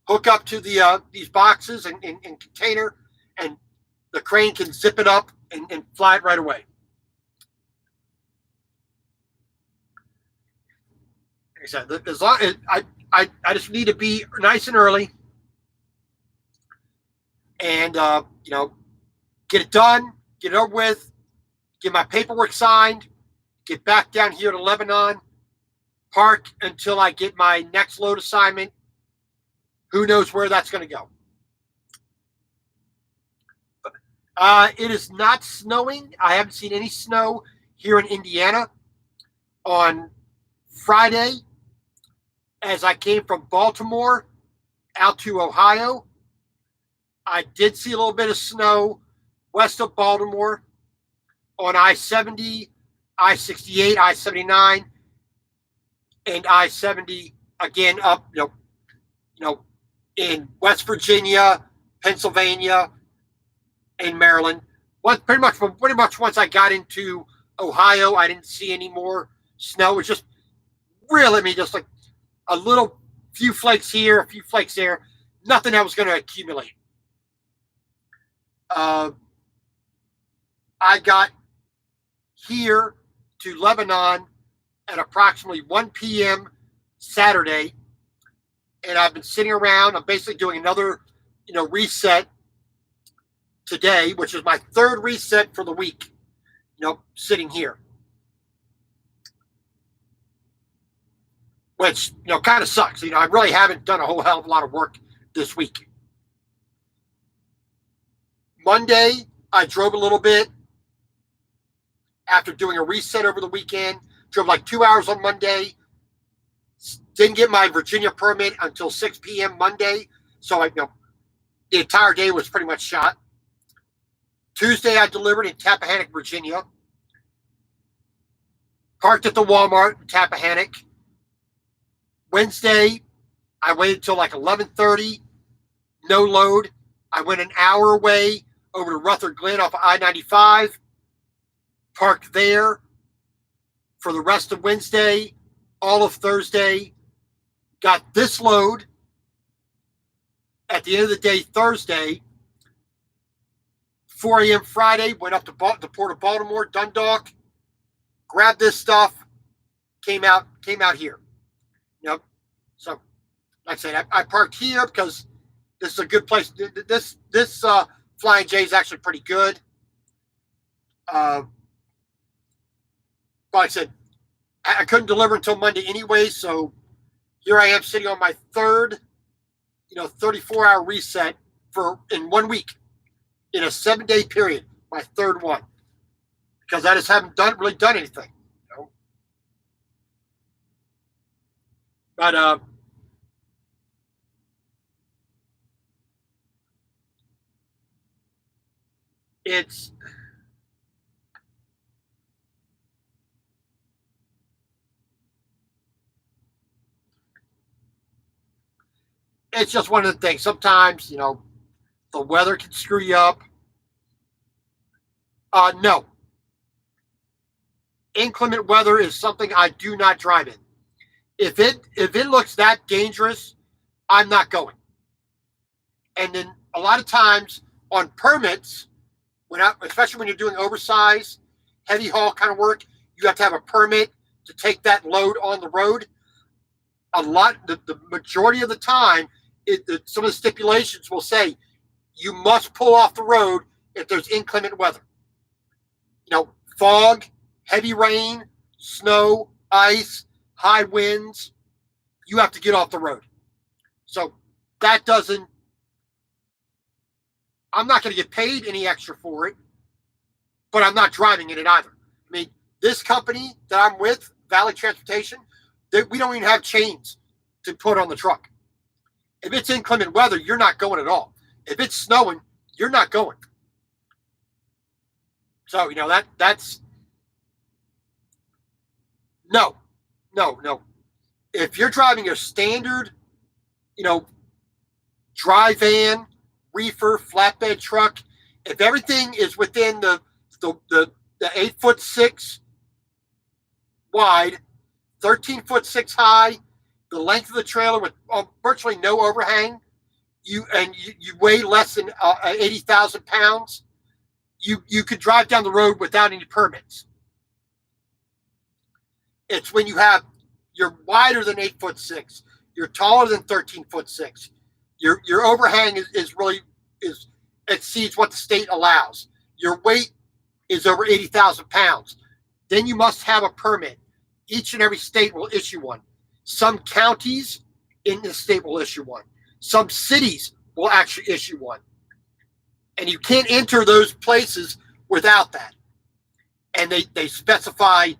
hook up to these boxes and container, and the crane can zip it up and fly it right away. Like I said, as long as I just need to be nice and early, and get it done, get it over with, get my paperwork signed, get back down here to Lebanon, park until I get my next load assignment. Who knows where that's going to go? It is not snowing. I haven't seen any snow here in Indiana. On Friday, as I came from Baltimore out to Ohio, I did see a little bit of snow west of Baltimore on I-70, I-68, I-79, and I-70 again up, in West Virginia, Pennsylvania, and Maryland. Pretty much once I got into Ohio, I didn't see any more snow. It was just really, just like a little few flakes here, a few flakes there. Nothing that was going to accumulate. I got here to Lebanon at approximately 1 p.m. Saturday, and I've been sitting around. I'm basically doing another, reset today, which is my third reset for the week, sitting here. Which, kind of sucks. I really haven't done a whole hell of a lot of work this week. Monday, I drove a little bit after doing a reset over the weekend. Drove like 2 hours on Monday. Didn't get my Virginia permit until 6 p.m. Monday. So the entire day was pretty much shot. Tuesday, I delivered in Tappahannock, Virginia. Parked at the Walmart in Tappahannock. Wednesday, I waited till like 11:30. No load. I went an hour away over to Rutherford Glen off of I-95. Parked there for the rest of Wednesday, all of Thursday. Got this load at the end of the day Thursday. 4 a.m. Friday, went up to the Port of Baltimore, Dundalk, grabbed this stuff, came out here. So, like I said, I parked here because this is a good place. This Flying J is actually pretty good. But like I said, I couldn't deliver until Monday anyway, so here I am sitting on my third, 34-hour reset in 1 week, in a 7-day period, my third one, because I just haven't really done anything. But it's just one of the things. Sometimes, the weather can screw you up. No. Inclement weather is something I do not drive in. If it looks that dangerous, I'm not going. And then a lot of times on permits, especially when you're doing oversized, heavy haul kind of work, you have to have a permit to take that load on the road. The majority of the time, some of the stipulations will say you must pull off the road if there's inclement weather. Fog, heavy rain, snow, ice, high winds, you have to get off the road. So I'm not going to get paid any extra for it, but I'm not driving in it either. I mean, this company that I'm with, Valley Transportation, we don't even have chains to put on the truck. If it's inclement weather, you're not going at all. If it's snowing, you're not going. So, that's no. If you're driving a standard, dry van, reefer, flatbed truck, if everything is within the 8'6" wide, 13'6" high, the length of the trailer with virtually no overhang, you weigh less than 80,000 pounds, you could drive down the road without any permits. It's when you're wider than 8'6", you're taller than 13'6", your overhang exceeds what the state allows. Your weight is over 80,000 pounds. Then you must have a permit. Each and every state will issue one. Some counties in the state will issue one. Some cities will actually issue one. And you can't enter those places without that. And they specify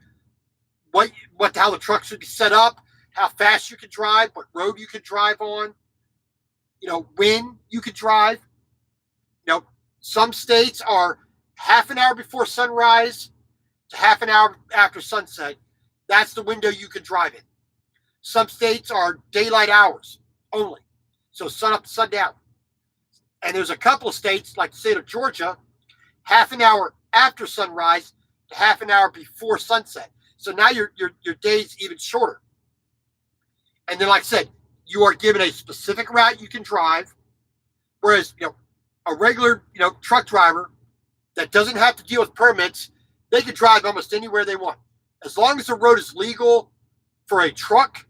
how the truck should be set up, how fast you can drive, what road you can drive on, when you could drive. Some states are half an hour before sunrise to half an hour after sunset. That's the window you could drive in. Some states are daylight hours only, so sun up to sundown. And there's a couple of states, like the state of Georgia, half an hour after sunrise to half an hour before sunset. So now your day's even shorter. And then, like I said, you are given a specific route you can drive, whereas a regular truck driver that doesn't have to deal with permits, they can drive almost anywhere they want. As long as the road is legal for a truck,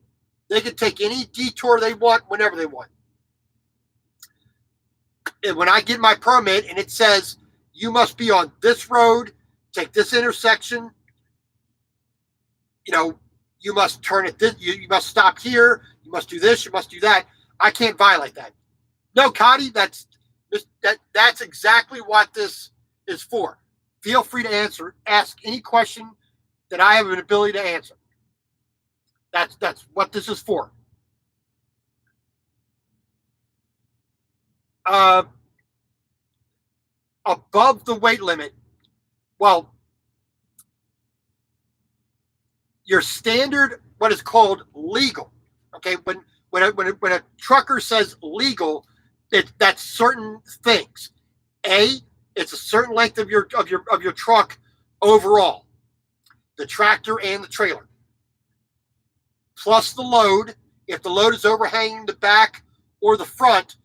they can take any detour they want whenever they want. And when I get my permit and it says you must be on this road, take this intersection, you must turn at this, you must stop here, you must do this, you must do that, I can't violate that. No, Connie, that's exactly what this is for. Feel free to ask any question that I have an ability to answer. That's what this is for. Above the weight limit, well, your standard, what is called legal. Okay, when a trucker says legal, that's certain things. It's a certain length of your truck overall, the tractor and the trailer, plus the load. If the load is overhanging the back or the front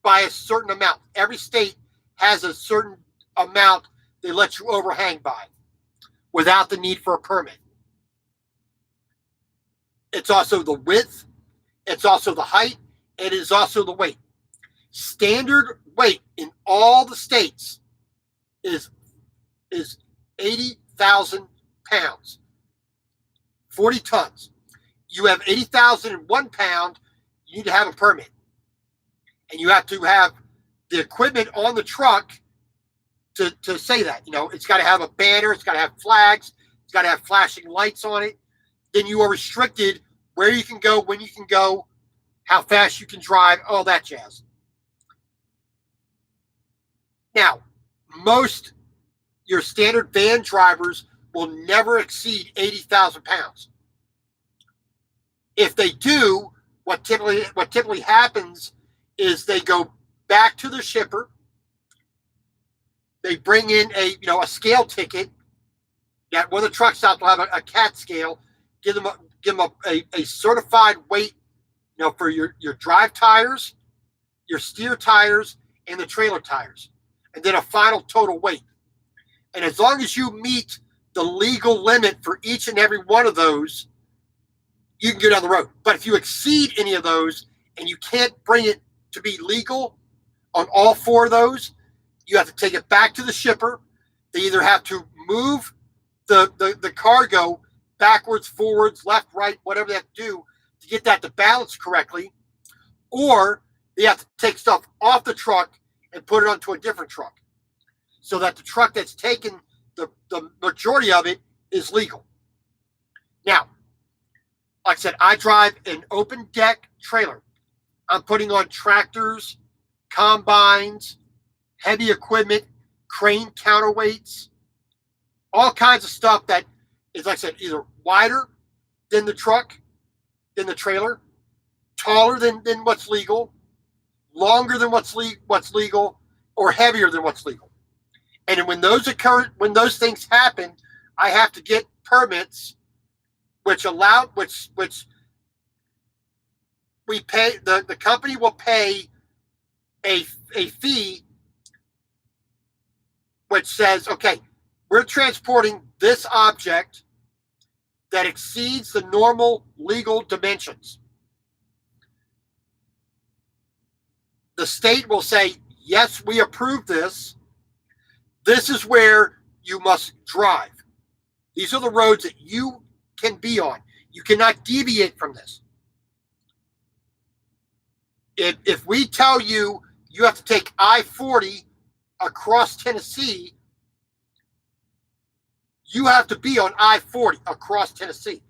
by a certain amount, every state has a certain amount they let you overhang by without the need for a permit. It's also the width, it's also the height, and it is also the weight. Standard weight in all the states is 80,000 pounds, 40 tons. You have 80,001 pound, you need to have a permit. And you have to have the equipment on the truck to say that. It's got to have a banner, it's got to have flags, it's got to have flashing lights on it. Then you are restricted where you can go, when you can go, how fast you can drive, all that jazz. Now, most your standard van drivers will never exceed 80,000 pounds. If they do, what typically happens is they go back to the shipper. They bring in a scale ticket. That one of the truck stops will have a CAT scale. Give them a certified weight, for your drive tires, your steer tires, and the trailer tires, and then a final total weight. And as long as you meet the legal limit for each and every one of those, you can go down the road. But if you exceed any of those and you can't bring it to be legal on all 4 of those, you have to take it back to the shipper. They either have to move the cargo backwards, forwards, left, right, whatever they have to do to get that to balance correctly, or they have to take stuff off the truck and put it onto a different truck so that the truck that's taken the majority of it is legal. Now, like I said, I drive an open deck trailer. I'm putting on tractors, combines, heavy equipment, crane counterweights, all kinds of stuff that is, like I said, either wider than the truck, than the trailer, taller than what's legal, longer than what's legal, or heavier than what's legal. And when those things happen, I have to get permits, which we pay. The company will pay a fee, which says, okay, we're transporting this object that exceeds the normal legal dimensions. The state will say, yes, we approve this. This is where you must drive. These are the roads that you can be on. You cannot deviate from this. If we tell you you have to take I-40 across Tennessee, you have to be on I-40 across Tennessee.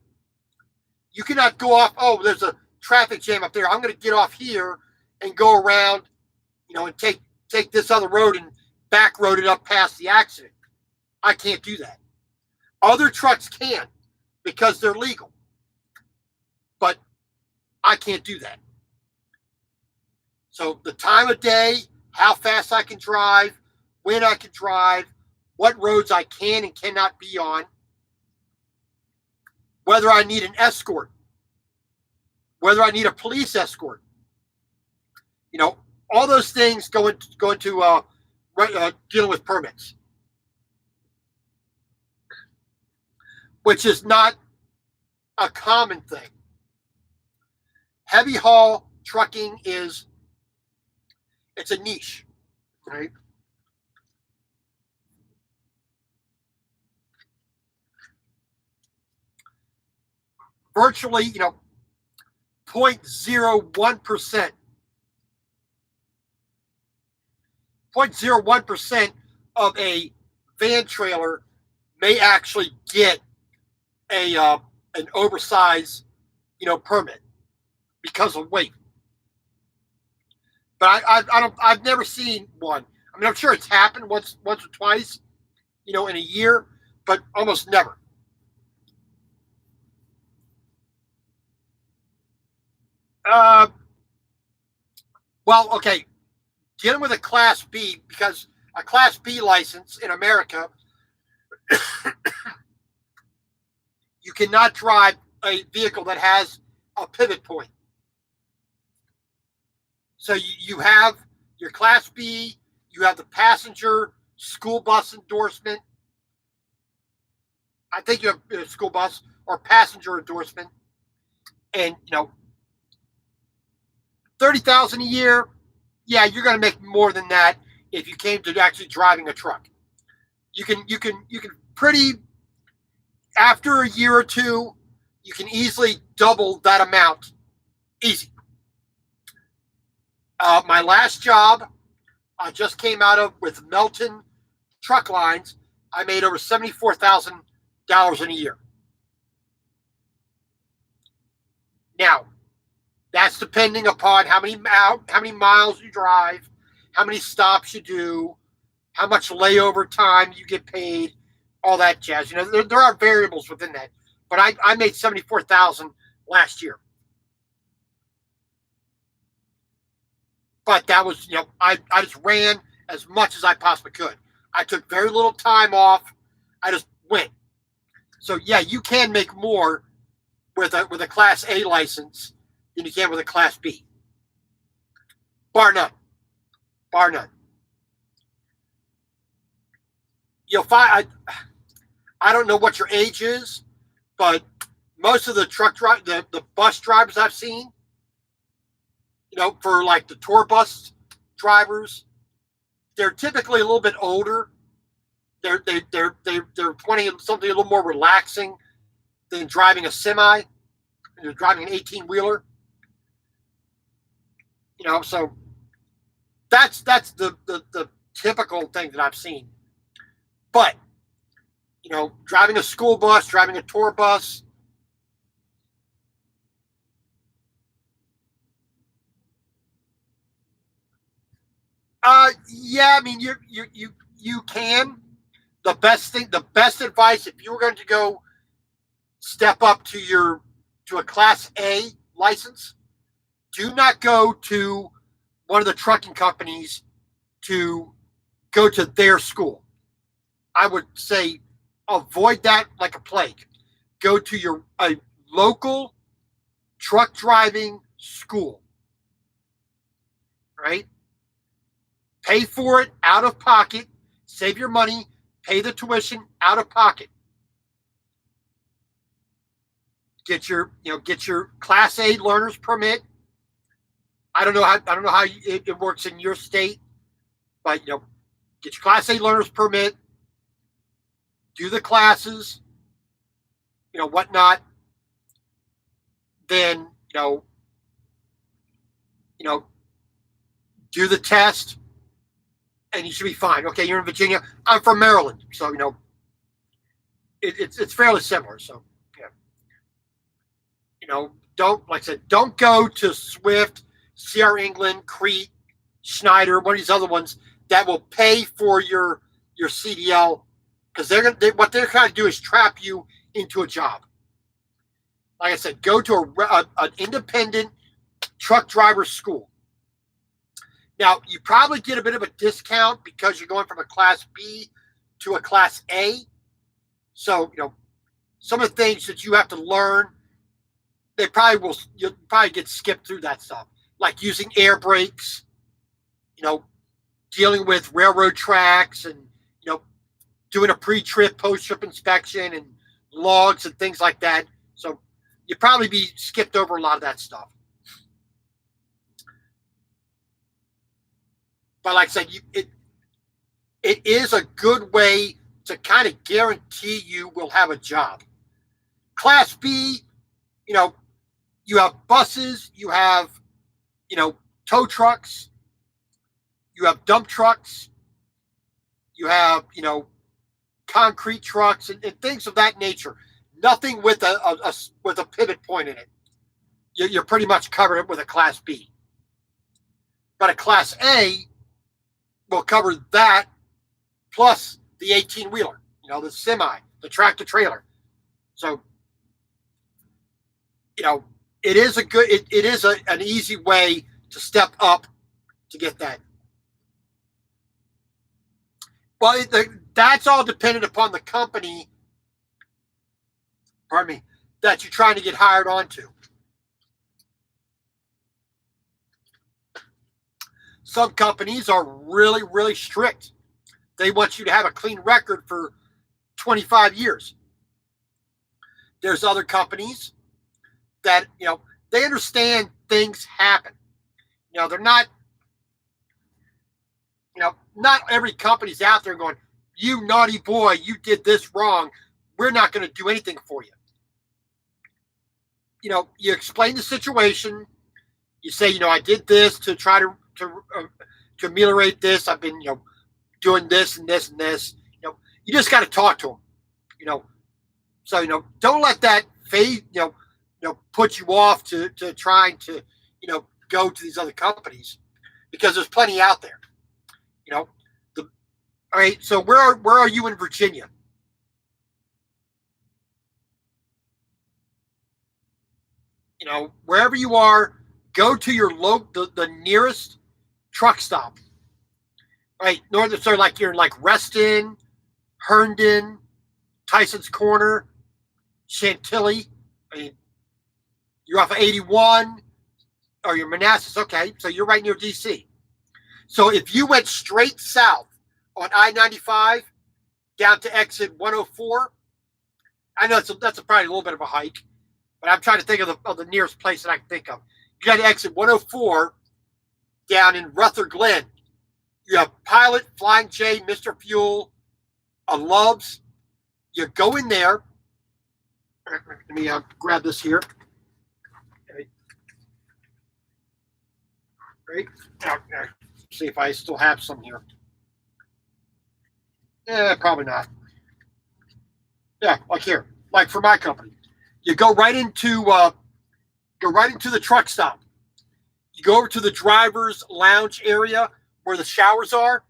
You cannot go off, oh, there's a traffic jam up there. I'm going to get off here and go around, and take this other road and back road it up past the accident. I can't do that. Other trucks can because they're legal. But I can't do that. So the time of day, how fast I can drive, when I can drive, what roads I can and cannot be on, whether I need an escort, whether I need a police escort. All those things go into dealing with permits, which is not a common thing. Heavy haul trucking it's a niche, right? Virtually, 0.01%. 0.01% of a van trailer may actually get an oversized, permit because of weight. But I've never seen one. I mean, I'm sure it's happened once or twice, in a year, but almost never. Well, okay. Dealing with a Class B, because a Class B license in America, you cannot drive a vehicle that has a pivot point. So you have your Class B, you have the passenger school bus endorsement. I think you have a school bus or passenger endorsement, and $30,000 a year. Yeah, you're going to make more than that if you came to actually driving a truck. You can pretty, after a year or two, you can easily double that amount. Easy. My last job I just came out of with Melton Truck Lines. I made over $74,000 in a year. Now, that's depending upon how many miles you drive, how many stops you do, how much layover time you get paid, all that jazz. There are variables within that. But I made $74,000 last year. But that was, I just ran as much as I possibly could. I took very little time off. I just went. So yeah, you can make more with a Class A license than you can with a Class B. Bar none. bar none. You'll find I don't know what your age is, but most of the the bus drivers I've seen, for like the tour bus drivers, they're typically a little bit older. They're pointing at something a little more relaxing than driving a semi. They're driving an 18-wheeler. So that's the typical thing that I've seen. But driving a school bus, driving a tour bus, yeah, I mean you can. The best advice, if you were going to go step up to a Class A license, do not go to one of the trucking companies to go to their school. I would say avoid that like a plague. Go to a local truck driving school, right? Pay for it out of pocket, save your money, pay the tuition out of pocket. Get your Class A learner's permit. I don't know how it works in your state, but get your Class A learner's permit, do the classes, whatnot. Then do the test, and you should be fine. Okay, you're in Virginia. I'm from Maryland, so it's fairly similar. So don't, like I said, don't go to Swift, CR England, Crete, Schneider, one of these other ones that will pay for your CDL, because what they're trying to do is trap you into a job. Like I said, go to an independent truck driver school. Now, you probably get a bit of a discount because you're going from a Class B to a Class A. So, some of the things that you have to learn, you'll probably get skipped through that stuff, like using air brakes, dealing with railroad tracks, and doing a pre-trip, post-trip inspection, and logs and things like that. So you'd probably be skipped over a lot of that stuff. But like I said, it is a good way to kind of guarantee you will have a job. Class B, you have buses, you have, tow trucks, you have dump trucks, you have, concrete trucks and things of that nature. Nothing with a pivot point in it. You're pretty much covered with a Class B. But a Class A will cover that plus the 18-wheeler, the semi, the tractor trailer. So, it is an easy way to step up to get that. Well, that's all dependent upon the company, that you're trying to get hired onto. Some companies are really, really strict. They want you to have a clean record for 25 years. There's other companies that, they understand things happen. They're not, not every company's out there going, you naughty boy, you did this wrong. We're not going to do anything for you. You explain the situation. You say, I did this to try to ameliorate this. I've been, doing this and this and this. You just got to talk to them. So don't let that fade. Put you off to trying to go to these other companies, because there's plenty out there. All right. So where are you in Virginia? Wherever you are, go to your the nearest truck stop. Right, so like you're like Reston, Herndon, Tyson's Corner, Chantilly. I mean, you're off of 81, or you're Manassas. Okay, so you're right near DC. So if you went straight south on I-95 down to exit 104, I know that's probably a little bit of a hike, but I'm trying to think of the nearest place that I can think of. You got to exit 104 down in Rutherford Glen. You have Pilot, Flying J, Mr. Fuel, a Love's. You go in there. Let me grab this here. Okay. Right. See if I still have some here. Probably not. Yeah, like here, like for my company, you go right into the truck stop. You go over to the driver's lounge area where the showers are.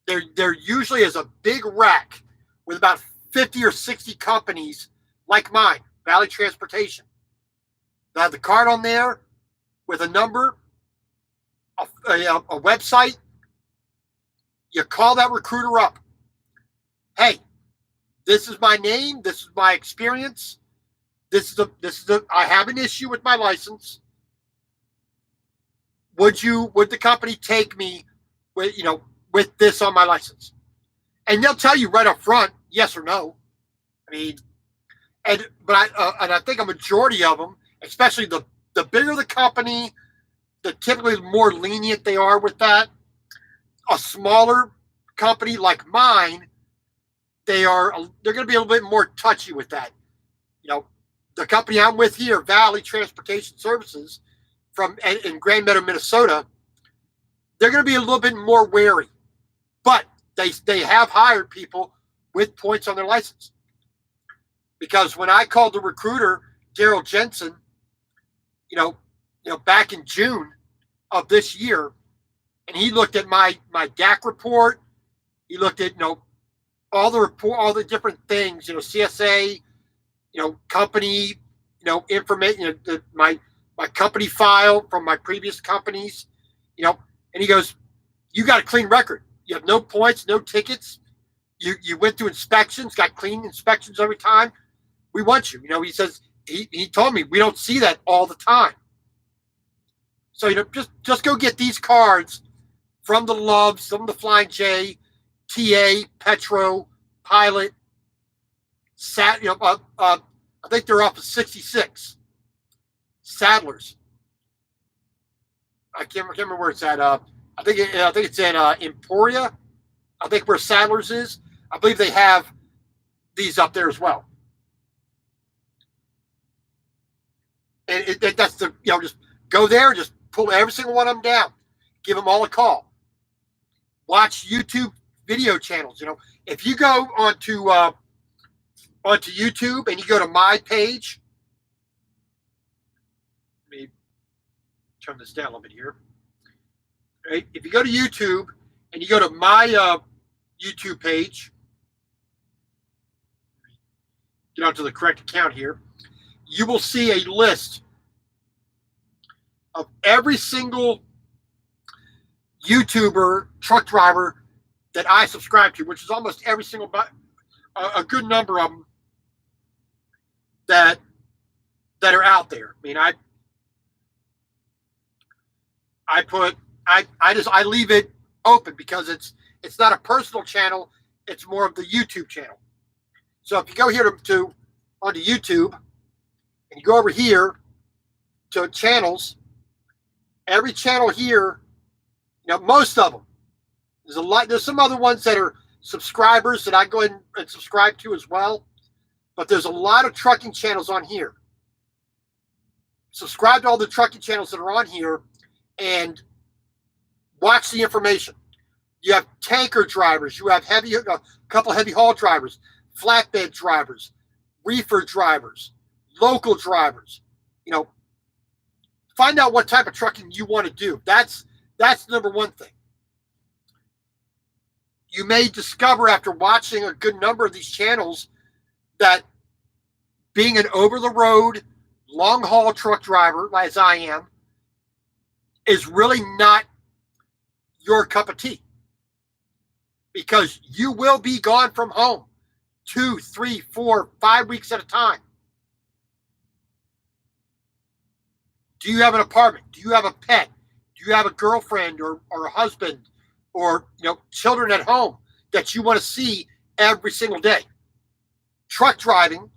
There usually is a big rack with about 50 or 60 companies like mine, Valley Transportation. They have the card on there with a number, a website. You call that recruiter up. Hey, this is my name. This is my experience. I have an issue with my license. Would the company take me with this on my license? And they'll tell you right up front, yes or no. I mean, but I think a majority of them, especially the bigger the company, the typically more lenient they are with that. A smaller company like mine, they're going to be a little bit more touchy with that. The company I'm with here, Valley Transportation Services, in Grand Meadow, Minnesota, they're going to be a little bit more wary. But they have hired people with points on their license. Because when I called the recruiter, Daryl Jensen, back in June of this year, and he looked at my DAC report, he looked at all the different things, CSA, company, information, my company file from my previous companies, and he goes, you got a clean record. You have no points, no tickets. You went through inspections, got clean inspections every time. We want you. He says, he told me we don't see that all the time. So, just go get these cards from the Loves, from the Flying J, TA, Petro, Pilot, I think they're off of 66. Sadlers. I can't remember where it's at. I think it's in Emporia. I think where Sadlers is. I believe they have these up there as well. And that's just go there, just pull every single one of them down, give them all a call. Watch YouTube video channels. If you go onto YouTube and you go to my page, let me turn this down a little bit here. Right? If you go to YouTube and you go to my YouTube page, get onto the correct account here, you will see a list of every single YouTuber, truck driver that I subscribe to, which is almost every single, a good number of them that are out there. I mean, I leave it open because it's not a personal channel, it's more of the YouTube channel. So if you go here onto YouTube and you go over here to channels, every channel here, most of them, there's some other ones that are subscribers that I go ahead and subscribe to as well, but there's a lot of trucking channels on here. Subscribe to all the trucking channels that are on here and watch the information. You have tanker drivers, you have a couple heavy haul drivers, flatbed drivers, reefer drivers, local drivers. Find out what type of trucking you want to do. That's the number one thing. You may discover after watching a good number of these channels that being an over-the-road, long-haul truck driver, as I am, is really not your cup of tea. Because you will be gone from home 2, 3, 4, 5 weeks at a time. Do you have an apartment? Do you have a pet? Do you have a girlfriend or a husband or children at home that you want to see every single day? Truck driving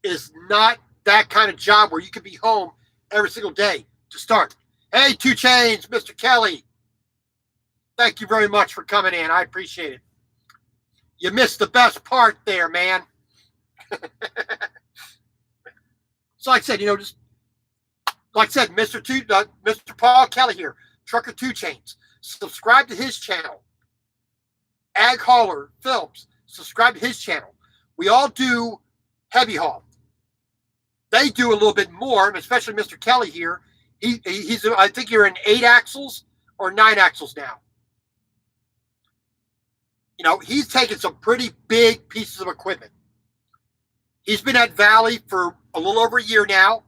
is not that kind of job where you can be home every single day to start. Hey, 2 Chains, Mr. Kelly. Thank you very much for coming in. I appreciate it. You missed the best part there, man. So like I said, just like I said, Mr. Paul Kelly here, Trucker 2 Chains. Subscribe to his channel. Ag Hauler Films. Subscribe to his channel. We all do heavy haul. They do a little bit more, especially Mr. Kelly here. He's I think you're in 8 axles or 9 axles now. He's taken some pretty big pieces of equipment. He's been at Valley for a little over a year now.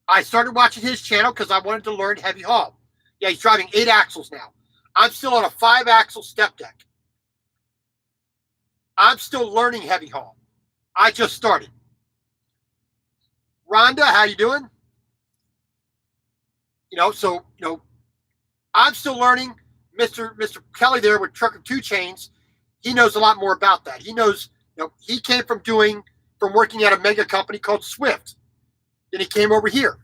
I started watching his channel because I wanted to learn heavy haul. Yeah, he's driving 8 axles now. I'm still on a 5-axle step deck. I'm still learning heavy haul. I just started. Rhonda, how you doing? I'm still learning. Mr. Kelly there with Trucker 2 Chains, he knows a lot more about that. He knows, he came from working at a mega company called Swift. Then he came over here.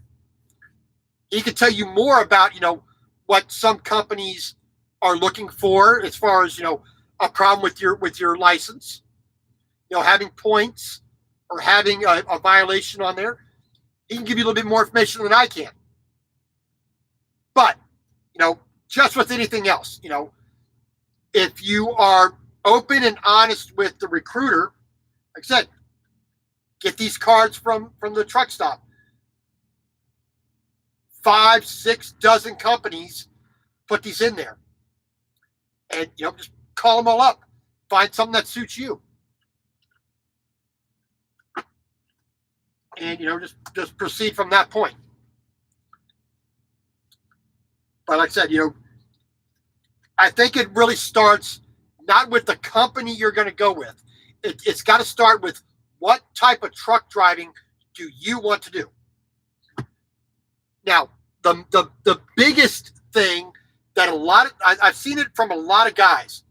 He could tell you more about, what some companies are looking for as far as, a problem with your license, having points or having a violation on there. He can give you a little bit more information than I can. But, just with anything else, if you are open and honest with the recruiter, like I said, get these cards from the truck stop. 5, 6 dozen companies put these in there. And, just call them all up. Find something that suits you. And, just proceed from that point. But like I said, I think it really starts not with the company you're going to go with. It's got to start with what type of truck driving do you want to do? Now, the biggest thing that I've seen it from a lot of guys,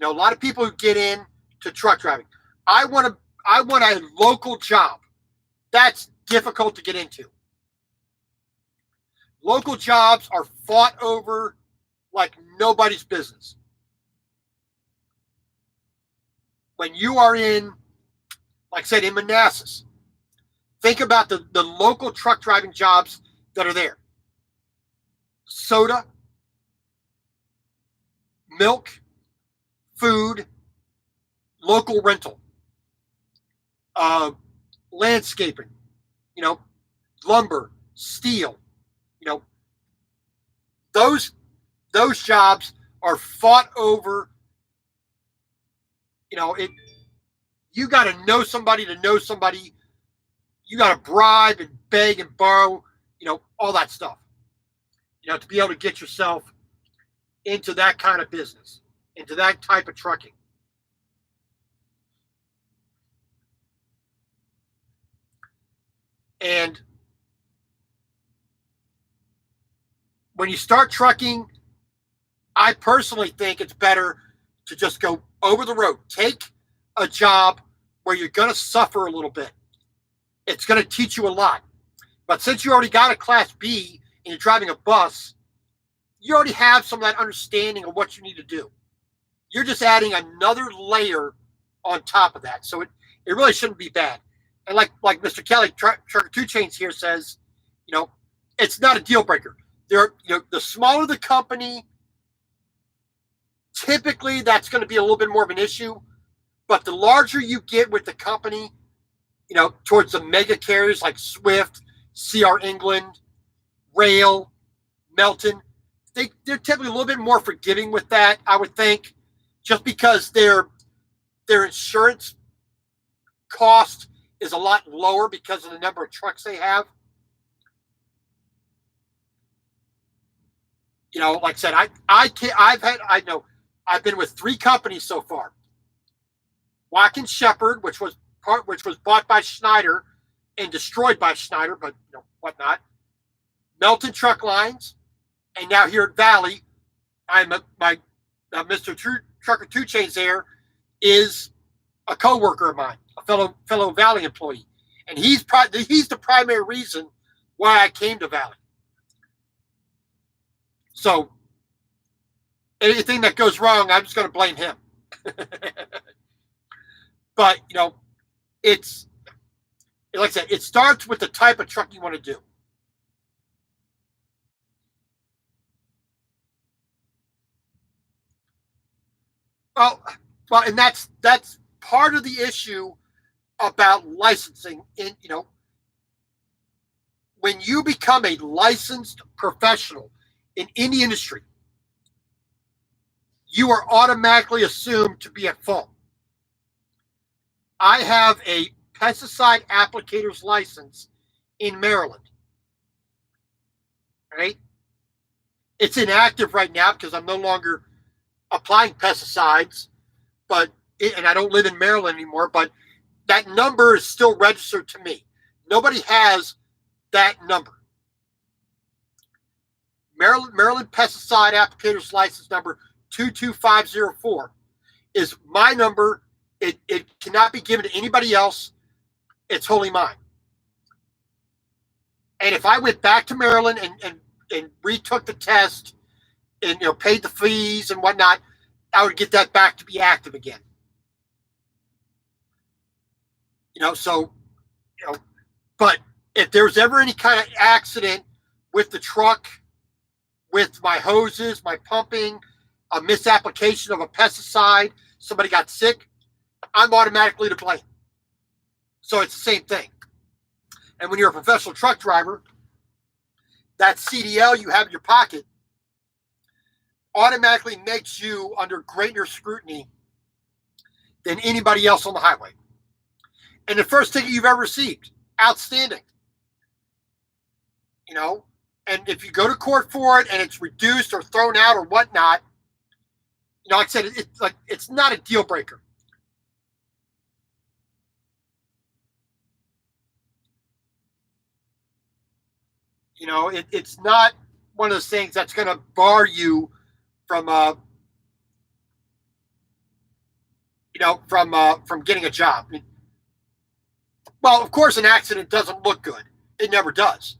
a lot of people who get into truck driving. I want a local job. That's difficult to get into. Local jobs are fought over like nobody's business. When you are in, like I said, in Manassas, think about the local truck driving jobs that are there. Soda, milk, food, local rental, landscaping, lumber, steel, those jobs are fought over. You got to know somebody to know somebody. You got to bribe and beg and borrow, all that stuff, to be able to get yourself into that kind of business, into that type of trucking. And when you start trucking, I personally think it's better to just go over the road. Take a job where you're going to suffer a little bit. It's going to teach you a lot. But since you already got a Class B and you're driving a bus, you already have some of that understanding of what you need to do. You're just adding another layer on top of that. So it really shouldn't be bad. And like Mr. Kelly, Trucker 2 Chains here says, it's not a deal breaker. The smaller the company, typically that's going to be a little bit more of an issue. But the larger you get with the company, towards the mega carriers like Swift, CR England, Rail, Melton, they're typically a little bit more forgiving with that, I would think, just because their insurance cost is a lot lower because of the number of trucks they have. Like I said, I've been with 3 companies so far. Watkins Shepherd, which was bought by Schneider and destroyed by Schneider, but whatnot. Melton Truck Lines, and now here at Valley, my Mr. Trucker Two Chains there is a coworker of mine, a fellow Valley employee, and he's the primary reason why I came to Valley. So anything that goes wrong, I'm just going to blame him. But it's like I said, it starts with the type of truck you want to do. Well, and that's part of the issue about licensing. When you become a licensed professional in any industry, you are automatically assumed to be at fault. I have a pesticide applicator's license in Maryland. Right? It's inactive right now because I'm no longer applying pesticides, and I don't live in Maryland anymore, but that number is still registered to me. Nobody has that number. Maryland Pesticide Applicators License number 22504 is my number. It cannot be given to anybody else. It's wholly mine. And if I went back to Maryland and retook the test and paid the fees and whatnot, I would get that back to be active again. But if there's ever any kind of accident with the truck, with my hoses, my pumping, a misapplication of a pesticide, somebody got sick, I'm automatically to blame. So it's the same thing. And when you're a professional truck driver, that CDL you have in your pocket automatically makes you under greater scrutiny than anybody else on the highway. And the first ticket you've ever received, outstanding. And if you go to court for it and it's reduced or thrown out or whatnot, like I said, it's not a deal breaker. It's not one of those things that's going to bar you from from getting a job. Well, of course, an accident doesn't look good. It never does.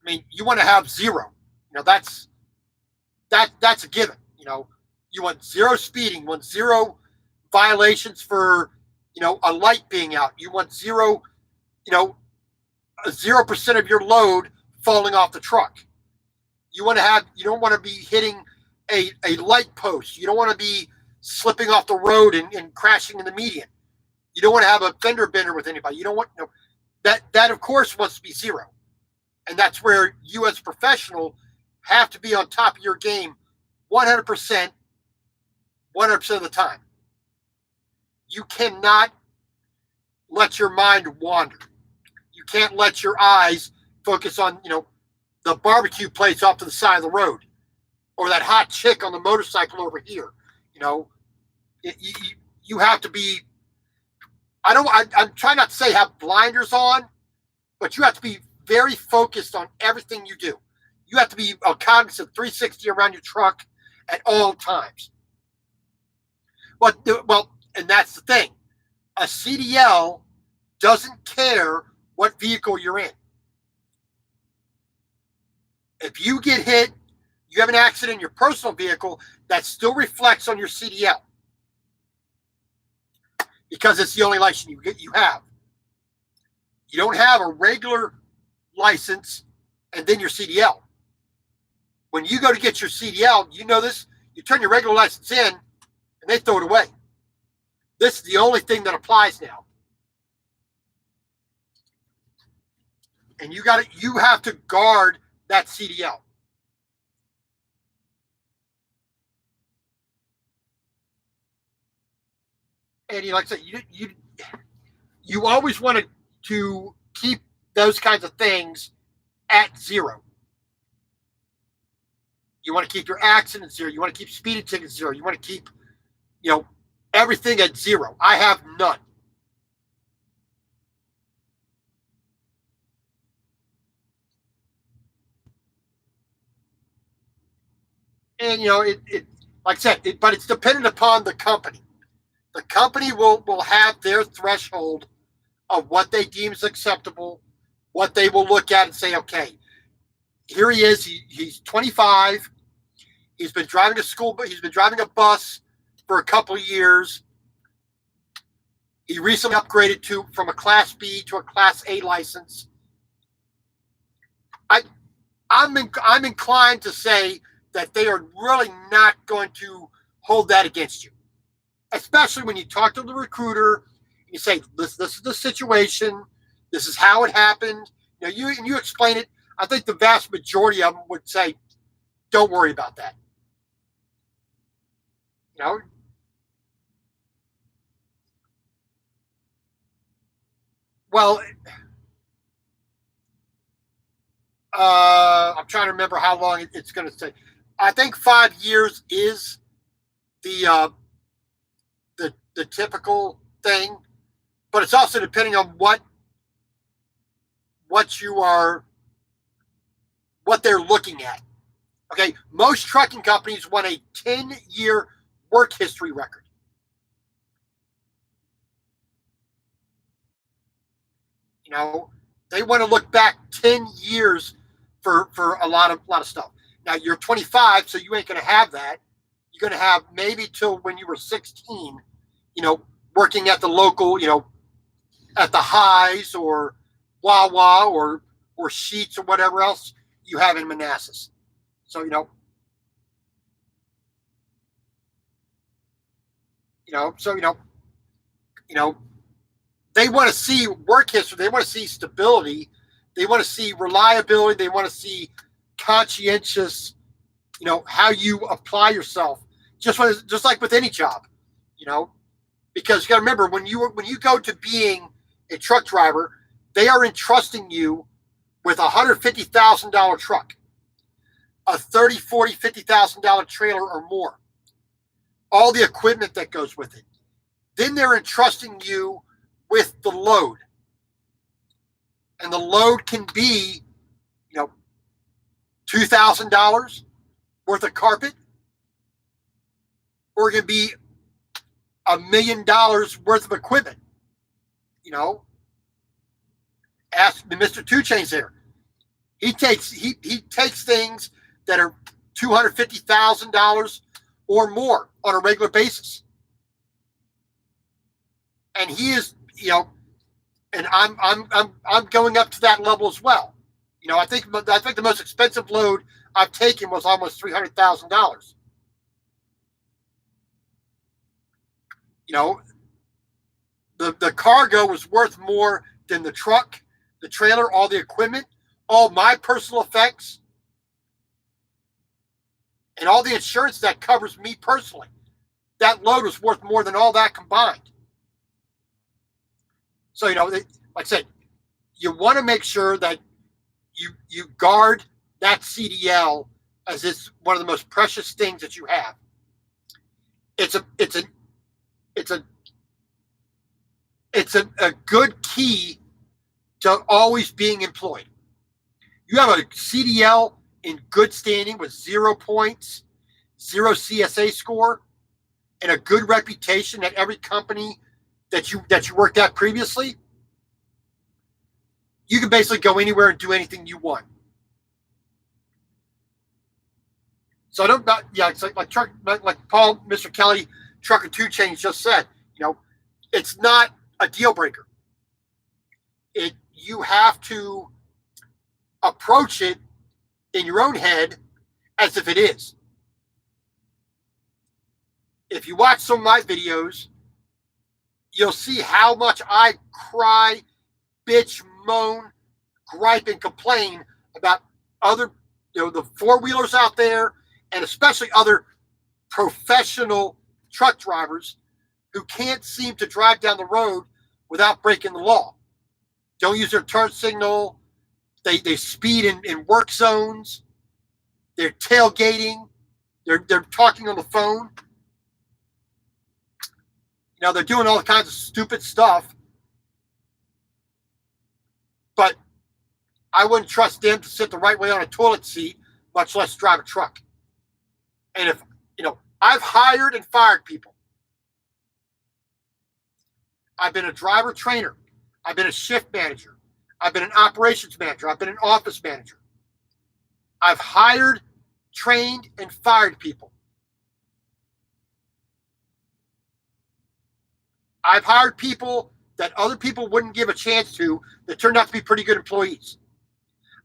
I mean, you want to have zero. That's a given. You want zero speeding. You want zero violations for a light being out. You want zero. 0% of your load falling off the truck. You don't want to be hitting a light post. You don't want to be slipping off the road and crashing in the median. You don't want to have a fender bender with anybody. You don't want that of course wants to be zero. And that's where you as a professional have to be on top of your game 100% of the time. You cannot let your mind wander. You can't let your eyes focus on, the barbecue place off to the side of the road or that hot chick on the motorcycle over here. You have to be, I'm trying not to say have blinders on, but you have to be very focused on everything you do. You have to be cognizant 360 around your truck at all times. Well, and that's the thing. A CDL doesn't care what vehicle you're in. If you get hit, you have an accident in your personal vehicle, that still reflects on your CDL because it's the only license you have. You don't have a regular license and then your CDL. When you go to get your CDL, this, you turn your regular license in and they throw it away. This is the only thing that applies now. And you have to guard that CDL. And like I said, you always want to keep those kinds of things at zero. You want to keep your accidents zero. You want to keep speeding tickets zero. You want to keep, everything at zero. I have none. And it like I said, but it's dependent upon the company. The company will have their threshold of what they deem as acceptable, what they will look at and say, okay, here he is. He's 25. He's been driving a school, but he's been driving a bus for a couple of years. He recently upgraded from a Class B to a Class A license. I'm inclined to say that they are really not going to hold that against you, especially when you talk to the recruiter. You say, this is the situation. This is how it happened. You explain it. I think the vast majority of them would say, don't worry about that. Well, I'm trying to remember how long it's going to take. I think 5 years is the typical thing, but it's also depending on what they're looking at. Okay, most trucking companies want a 10-year work history record. They want to look back 10 years for a lot of stuff. Now you're 25, so you ain't going to have that. You're going to have maybe till when you were 16, working at the local, at the Highs or Wawa or Sheets or whatever else you have in Manassas. So, they want to see work history. They want to see stability. They want to see reliability. They want to see conscientious, how you apply yourself. Just like with any job, because you got to remember when you go to being a truck driver, they are entrusting you with $150,000 truck, a $30,000, $40,000, $50,000 trailer or more, all the equipment that goes with it. Then they're entrusting you with the load. And the load can be, $2,000 worth of carpet, or it can be $1 million worth of equipment. Ask Mr. Two Chains there. He takes things that are $250,000 or more on a regular basis. And he is, and I'm going up to that level as well. I think the most expensive load I've taken was almost $300,000. The cargo was worth more than the truck, the trailer, all the equipment, all my personal effects, and all the insurance that covers me personally. That load was worth more than all that combined. So, like I said, you want to make sure that you guard that CDL as it's one of the most precious things that you have. It's a good key to always being employed. You have a CDL in good standing with 0 points, 0 CSA score, and a good reputation at every company that you worked at previously. You can basically go anywhere and do anything you want. So it's like Paul, Mr. Kelly, Trucker Two Chains just said, it's not a deal breaker. You have to approach it in your own head as if it is. If you watch some of my videos, you'll see how much I cry, bitch, moan, gripe, and complain about other, the four-wheelers out there, and especially other professional truck drivers who can't seem to drive down the road without breaking the law. Don't use their turn signal. They speed in work zones. They're tailgating. They're talking on the phone. They're doing all kinds of stupid stuff. But I wouldn't trust them to sit the right way on a toilet seat, much less drive a truck. And if, I've hired and fired people. I've been a driver trainer. I've been a shift manager. I've been an operations manager. I've been an office manager. I've hired, trained, and fired people. I've hired people that other people wouldn't give a chance to that turned out to be pretty good employees.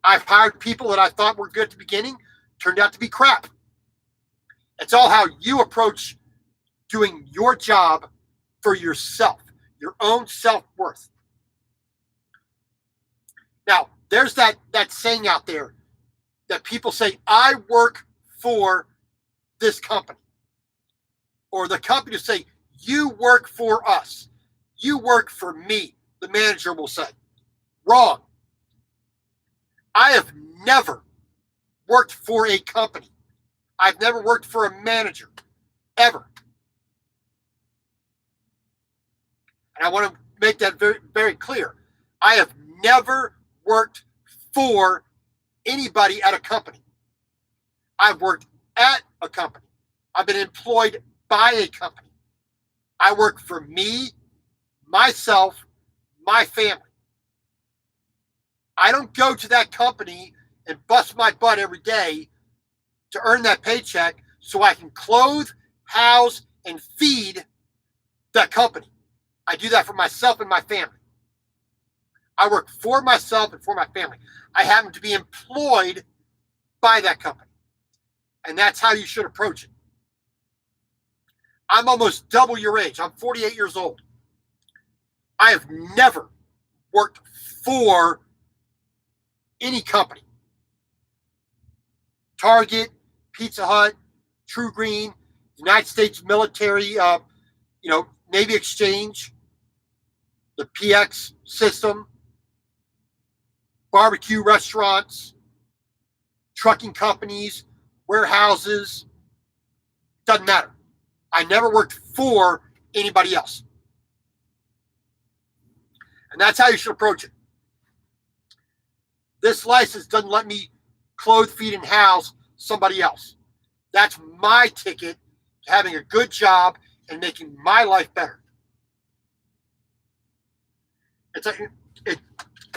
I've hired people that I thought were good at the beginning, turned out to be crap. It's all how you approach doing your job for yourself, your own self-worth. Now, there's that saying out there that people say, I work for this company. Or the company will say, you work for us. You work for me, the manager will say. Wrong. I have never worked for a company. I've never worked for a manager, ever. And I want to make that very, very clear. I have never worked for anybody at a company. I've worked at a company. I've been employed by a company. I work for me, myself, my family. I don't go to that company and bust my butt every day to earn that paycheck so I can clothe, house, and feed that company. I do that for myself and my family. I work for myself and for my family. I happen to be employed by that company. And that's how you should approach it. I'm almost double your age. I'm 48 years old. I have never worked for any company. Target, Pizza Hut, True Green, United States Military, Navy Exchange, the PX system, barbecue restaurants, trucking companies, warehouses. Doesn't matter. I never worked for anybody else. And that's how you should approach it. This license doesn't let me clothe, feed, and house somebody else. That's my ticket to having a good job and making my life better. It's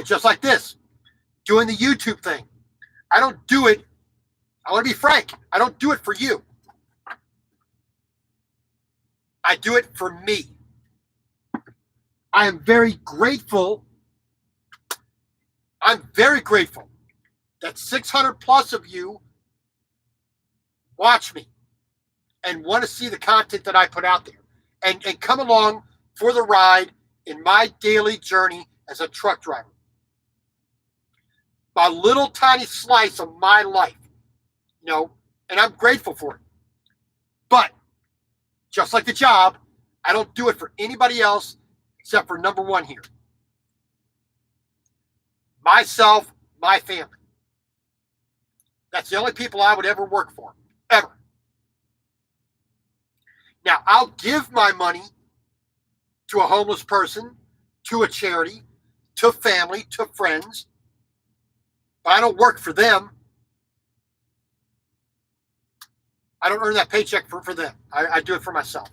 just like this. Doing the YouTube thing. I don't do it. I want to be frank. I don't do it for you. I do it for me. I am very grateful. I'm very grateful that 600 plus of you watch me and want to see the content that I put out there and come along for the ride in my daily journey as a truck driver. My little tiny slice of my life, and I'm grateful for it. But just like the job, I don't do it for anybody else except for number one here. Myself, my family. That's the only people I would ever work for, ever. Now, I'll give my money to a homeless person, to a charity, to family, to friends, but I don't work for them. I don't earn that paycheck for them. I do it for myself.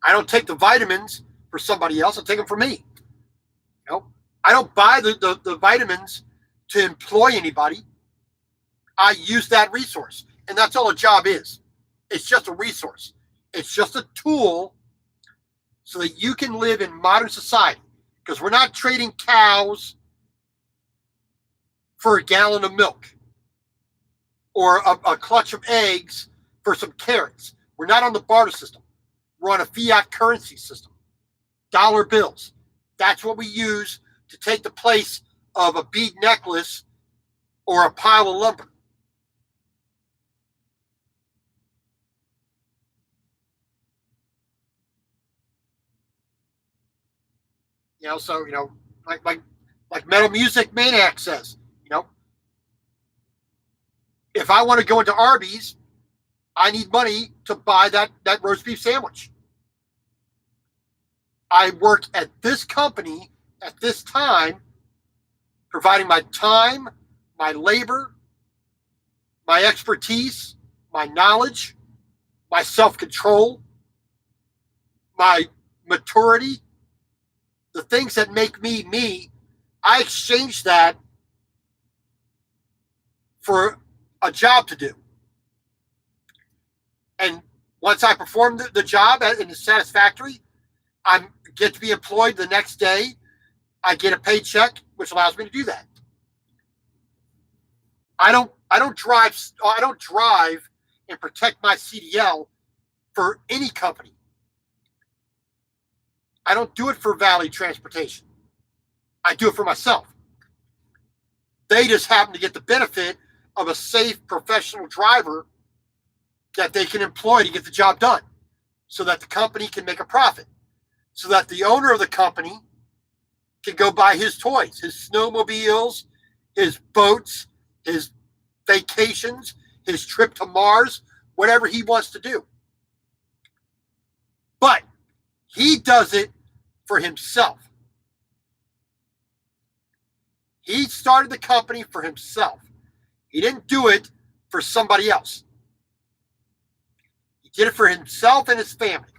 I don't take the vitamins for somebody else. I take them for me. I don't buy the vitamins to employ anybody. I use that resource. And that's all a job is. It's just a resource. It's just a tool so that you can live in modern society. Because we're not trading cows for a gallon of milk or a clutch of eggs for some carrots. We're not on the barter system. We're on a fiat currency system. Dollar bills. That's what we use to take the place of a bead necklace or a pile of lumber. Like Metal Music Maniac says, if I want to go into Arby's, I need money to buy that roast beef sandwich. I work at this company at this time, providing my time, my labor, my expertise, my knowledge, my self-control, my maturity, the things that make me me, I exchange that for a job to do. And once I perform the job and it's satisfactory, I get to be employed the next day. I get a paycheck, which allows me to do that. I don't drive and protect my CDL for any company. I don't do it for Valley Transportation. I do it for myself. They just happen to get the benefit of a safe professional driver that they can employ to get the job done so that the company can make a profit, so that the owner of the company can go buy his toys, his snowmobiles, his boats, his vacations, his trip to Mars, whatever he wants to do. But he does it for himself. He started the company for himself. He didn't do it for somebody else. He did it for himself and his family.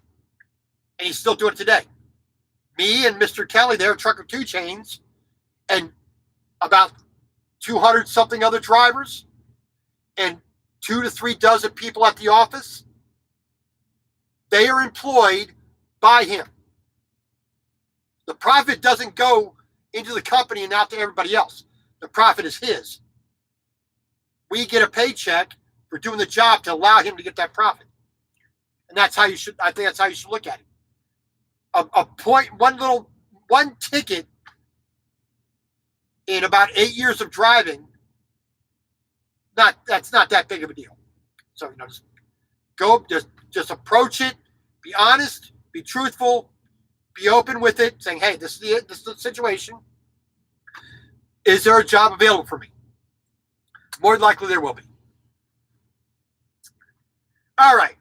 And he's still doing it today. Me and Mr. Kelly there, Trucker Two Chains, and about 200 something other drivers, and 2 to 3 dozen people at the office, they are employed by him. The profit doesn't go into the company and out to everybody else. The profit is his. We get a paycheck for doing the job to allow him to get that profit. And that's how you should, I think that's how you should look at it. One ticket in about 8 years of driving, that's not that big of a deal. So, just approach it, be honest, be truthful, be open with it, saying, hey, this is the situation. Is there a job available for me? More than likely there will be. All right.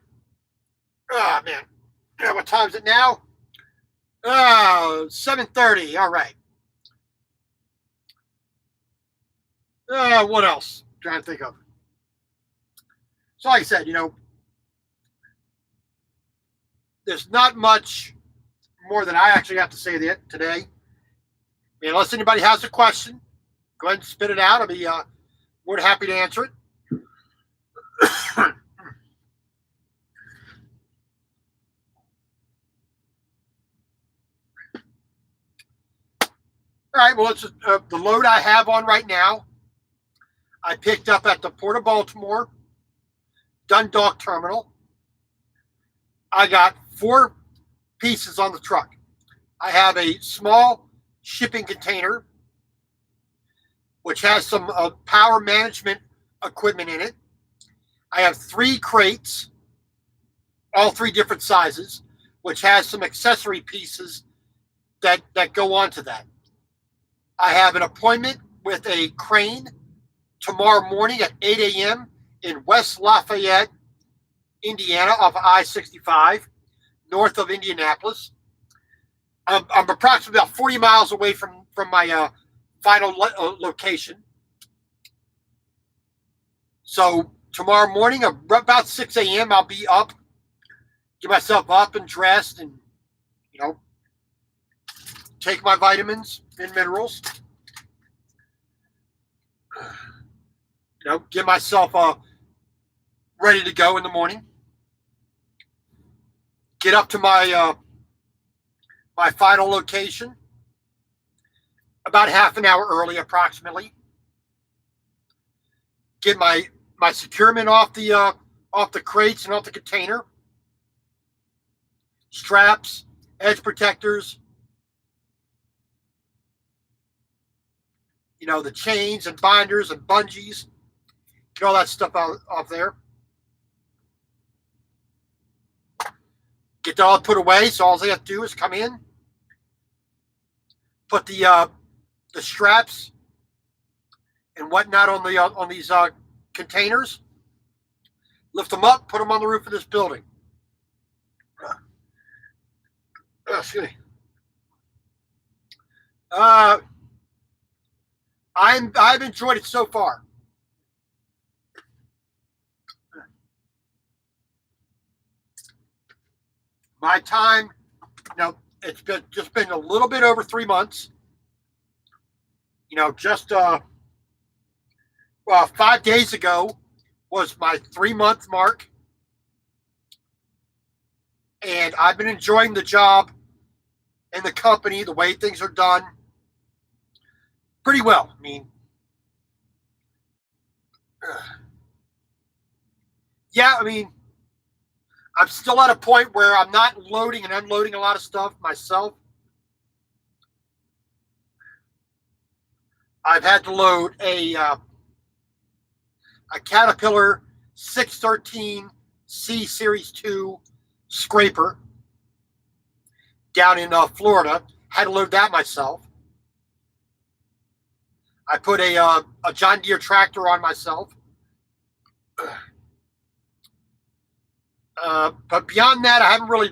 Oh, man. What time is it now? 7:30. All right. What else? I'm trying to think of. So like I said, there's not much more than I actually have to say today. Unless anybody has a question, go ahead and spit it out. I'll be more than happy to answer it. All right, well, it's the load I have on right now, I picked up at the Port of Baltimore, Dundalk Terminal. I got 4 pieces on the truck. I have a small shipping container, which has some power management equipment in it. I have 3 crates, all 3 different sizes, which has some accessory pieces that go onto that. I have an appointment with a crane tomorrow morning at 8 a.m. in West Lafayette, Indiana, off of I-65, north of Indianapolis. I'm approximately about 40 miles away from my final location. So tomorrow morning, about 6 a.m., I'll be up, get myself up and dressed, and take my vitamins and minerals. Get myself ready to go in the morning. Get up to my my final location about half an hour early, approximately. Get my securement off the crates and off the container. Straps, edge protectors, the chains and binders and bungees. Get all that stuff off there. Get that all put away. So all they have to do is come in, put the straps and whatnot on these containers, lift them up, put them on the roof of this building. Excuse me. I've enjoyed it so far. My time, it's been a little bit over 3 months. Just 5 days ago was my 3 month mark, and I've been enjoying the job and the company, the way things are done, pretty well. I mean, yeah, I mean, I'm still at a point where I'm not loading and unloading a lot of stuff myself. I've had to load a Caterpillar 613 C Series 2 scraper down in Florida. Had to load that myself. I put a John Deere tractor on myself. But beyond that, I haven't really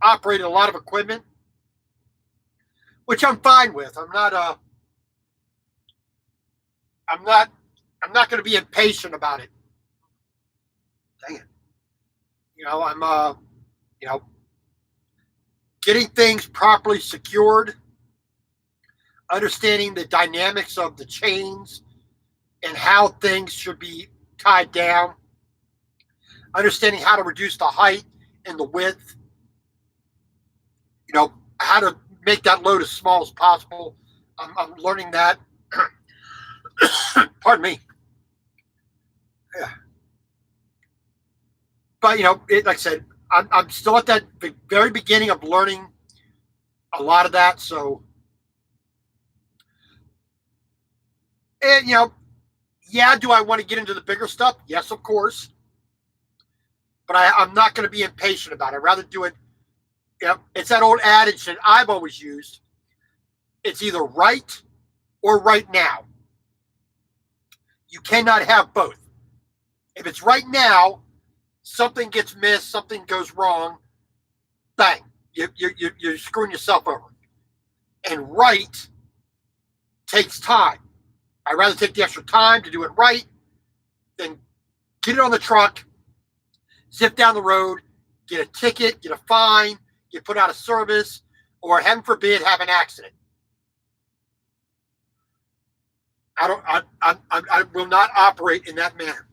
operated a lot of equipment, which I'm fine with. I'm not going to be impatient about it. Dang it. I'm getting things properly secured, understanding the dynamics of the chains and how things should be tied down, understanding how to reduce the height and the width, how to make that load as small as possible. I'm learning that. Pardon me. Yeah. But, like I said, I'm still at that very beginning of learning a lot of that. So, and, yeah, do I want to get into the bigger stuff? Yes, of course. But I'm not going to be impatient about it. I'd rather do it. It's that old adage that I've always used. It's either right or right now. You cannot have both. If it's right now, something gets missed, something goes wrong, bang, you're screwing yourself over. And right takes time. I'd rather take the extra time to do it right than get it on the truck, zip down the road, get a ticket, get a fine, get put out of service, or heaven forbid, have an accident. I will not operate in that manner.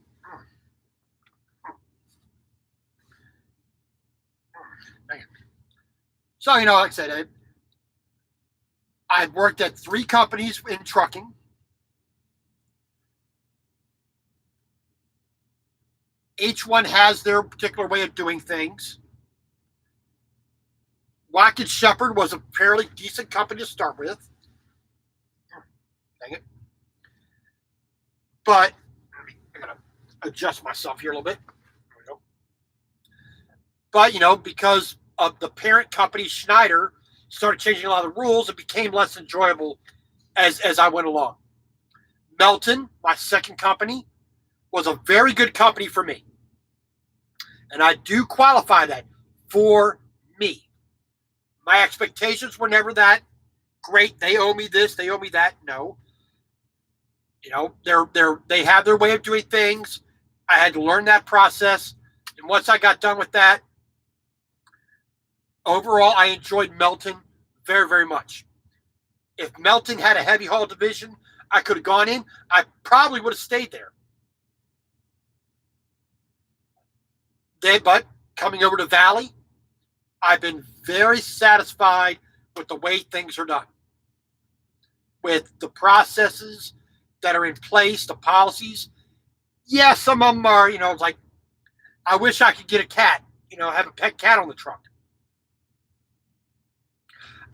So, like I said, I've worked at 3 companies in trucking. Each one has their particular way of doing things. Watkins Shepherd was a fairly decent company to start with. Dang it. But I'm going to adjust myself here a little bit. There we go. But, because of the parent company, Schneider, started changing a lot of the rules, it became less enjoyable as I went along. Melton, my second company, was a very good company for me. And I do qualify that for me. My expectations were never that great. They owe me this, they owe me that. No. They have their way of doing things. I had to learn that process. And once I got done with that, overall, I enjoyed Melton very, very much. If Melton had a heavy haul division I could have gone in, I probably would have stayed there. But coming over to Valley, I've been very satisfied with the way things are done, with the processes that are in place, the policies. Yeah, some of them are, like, I wish I could get a cat, have a pet cat on the truck.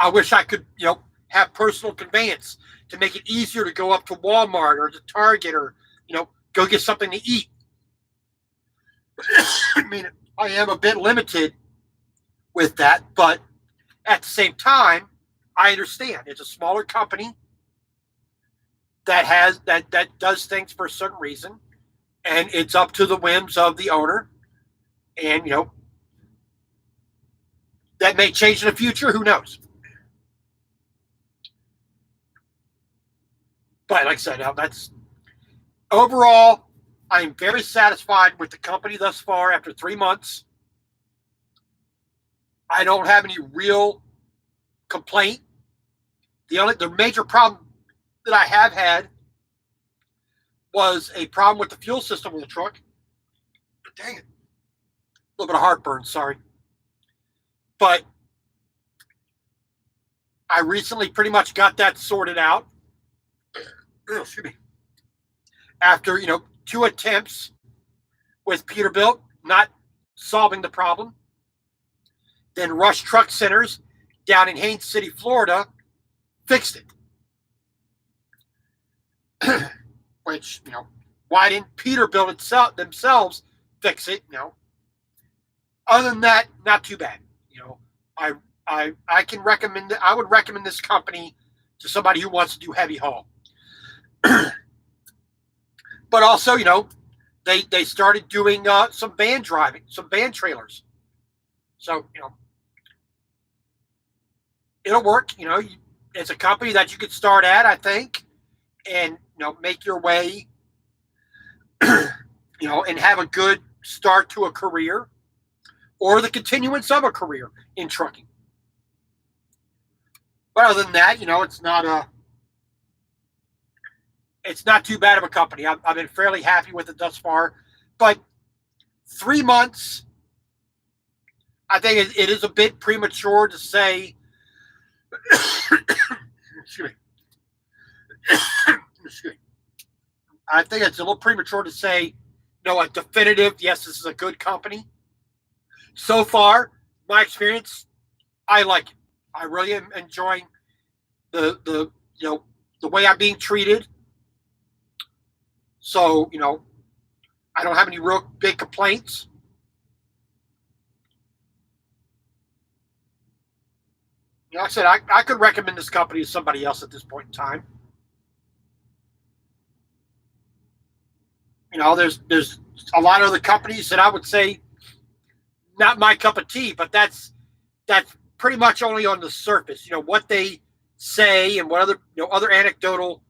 I wish I could, have personal conveyance to make it easier to go up to Walmart or to Target or, go get something to eat. I mean, I am a bit limited with that, but at the same time, I understand it's a smaller company that does things for a certain reason, and it's up to the whims of the owner. And that may change in the future. Who knows? But like I said, that's overall. I'm very satisfied with the company thus far after 3 months. I don't have any real complaint. The major problem that I have had was a problem with the fuel system of the truck. Dang it. A little bit of heartburn, sorry. But I recently pretty much got that sorted out. Excuse me. After, 2 attempts with Peterbilt, not solving the problem. Then Rush Truck Centers down in Haines City, Florida, fixed it. Which, why didn't Peterbilt themselves fix it? Other than that, not too bad. I can recommend. I would recommend this company to somebody who wants to do heavy haul. But also, they started doing some van driving, some van trailers. So it'll work. It's a company that you could start at, I think, and make your way. And have a good start to a career, or the continuance of a career in trucking. But other than that, it's not too bad of a company. I've been fairly happy with it thus far. But 3 months, I think it is a bit premature to say. Excuse me. Excuse me. I think it's a little premature to say, a definitive, yes, this is a good company. So far, my experience, I like it. I really am enjoying the way I'm being treated. So, I don't have any real big complaints. Like I said, I could recommend this company to somebody else at this point in time. There's a lot of other companies that I would say not my cup of tea, but that's pretty much only on the surface. What they say and what other anecdotal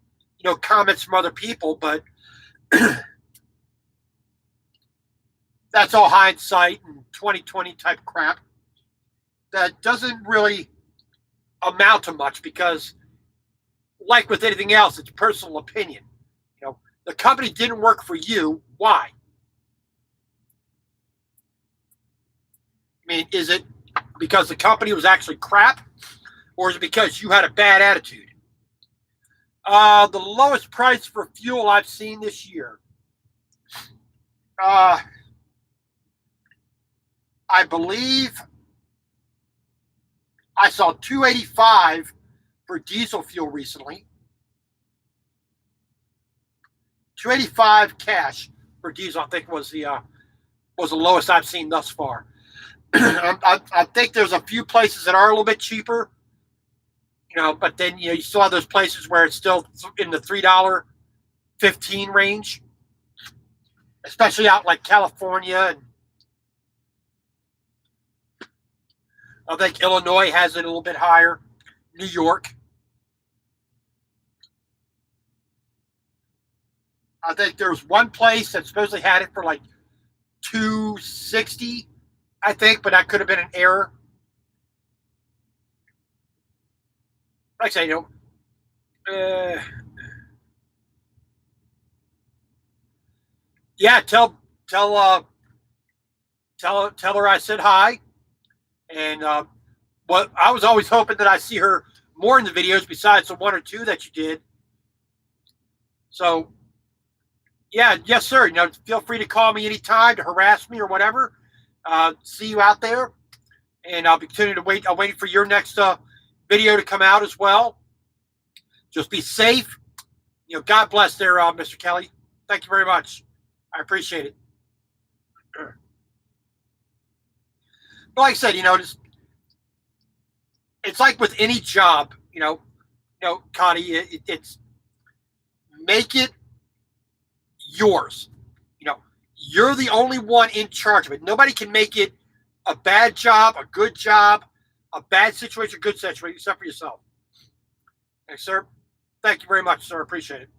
comments from other people, but that's all hindsight and 2020 type crap that doesn't really amount to much, because like with anything else, it's personal opinion. The company didn't work for you. Why? I mean, is it because the company was actually crap, or is it because you had a bad attitude? The lowest price for fuel I've seen this year. I believe I saw $2.85 for diesel fuel recently. $2.85 cash for diesel, I think, was the lowest I've seen thus far. I think there's a few places that are a little bit cheaper, but then you still have those places where it's still in the $3.15 range, especially out like California, and I think Illinois has it a little bit higher. New York. I think there's one place that supposedly had it for like $2.60, I think, but that could have been an error. Like I say, yeah, tell her I said hi, and what I was always hoping that I see her more in the videos besides the 1 or 2 that you did. So, yeah, yes, sir. Feel free to call me anytime to harass me or whatever. See you out there, and I'll be continuing to wait. I'm waiting for your next video to come out as well. Just be safe. God bless there, Mr. Kelly. Thank you very much. I appreciate it. But like I said, it's like with any job, Connie, it's make it yours. You're the only one in charge of it. Nobody can make it a bad job, a good job, a bad situation, a good situation, except for yourself. Thanks, sir. Thank you very much, sir. Appreciate it.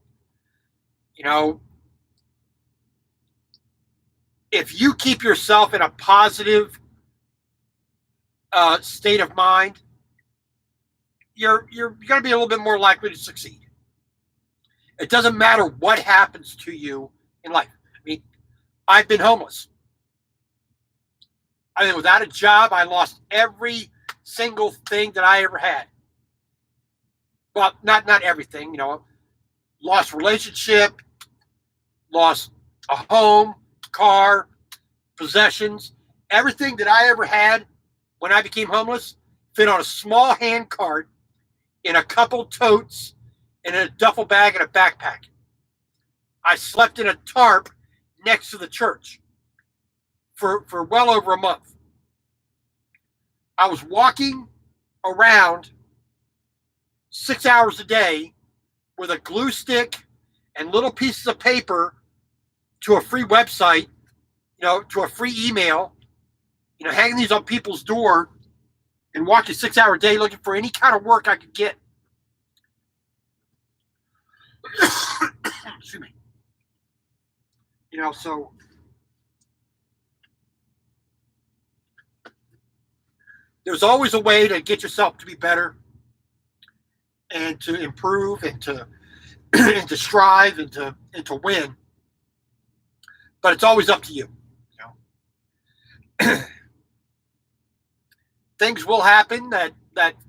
If you keep yourself in a positive state of mind, you're going to be a little bit more likely to succeed. It doesn't matter what happens to you in life. I mean, I've been homeless. I mean, without a job, I lost every single thing that I ever had. Well, not everything, lost relationship, lost a home, car, possessions. Everything that I ever had when I became homeless fit on a small hand cart in a couple totes and in a duffel bag and a backpack. I slept in a tarp next to the church for well over a month. I was walking around 6 hours a day with a glue stick and little pieces of paper to a free website, to a free email, hanging these on people's door and walking 6 hour a day looking for any kind of work I could get. Excuse me. So there's always a way to get yourself to be better and to improve and to and to strive and to win. But it's always up to you. Things will happen that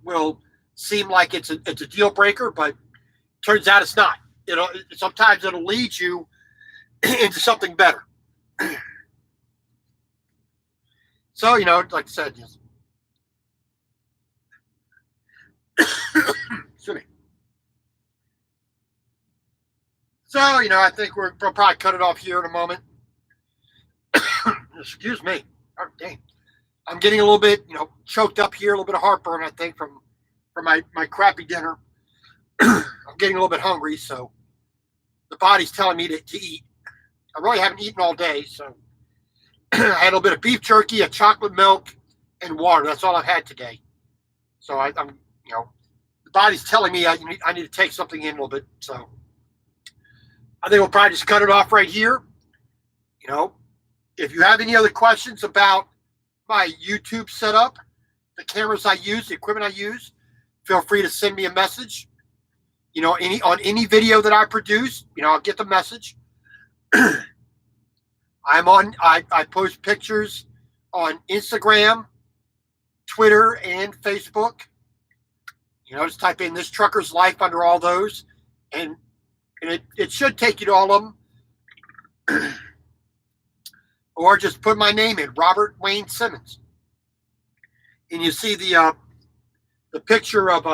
will seem like it's a deal breaker, but turns out it's not. Sometimes it'll lead you into something better. So, like I said, just excuse me. So, I think we'll probably cut it off here in a moment. Excuse me. Oh, dang. I'm getting a little bit, choked up here, a little bit of heartburn, I think, from my crappy dinner. I'm getting a little bit hungry, so the body's telling me to eat. I really haven't eaten all day, so I had a little bit of beef jerky, a chocolate milk, and water. That's all I've had today. So I'm, the body's telling me I need to take something in a little bit. So I think we'll probably just cut it off right here. If you have any other questions about my YouTube setup, the cameras I use, the equipment I use, feel free to send me a message. Any video that I produce, I'll get the message. I post pictures on Instagram, Twitter, and Facebook. Just type in "This Trucker's Life" under all those, and it should take you to all of them. Or just put my name in, Robert Wayne Simmons, and you see the picture of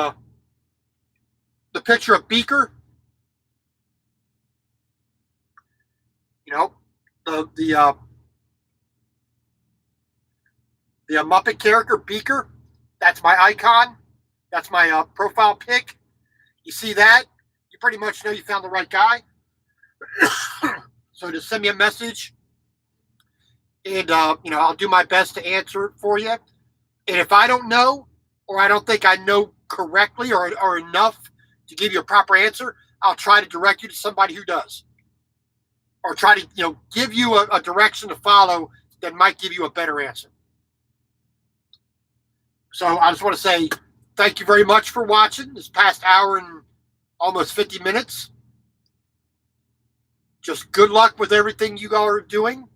Beaker. The Muppet character Beaker. That's my icon. That's my profile pic. You see that? You pretty much know you found the right guy. So just send me a message, and I'll do my best to answer it for you. And if I don't know, or I don't think I know correctly or enough to give you a proper answer, I'll try to direct you to somebody who does, or try to give you a direction to follow that might give you a better answer. So I just want to say thank you very much for watching this past hour and almost 50 minutes. Just good luck with everything you all are doing.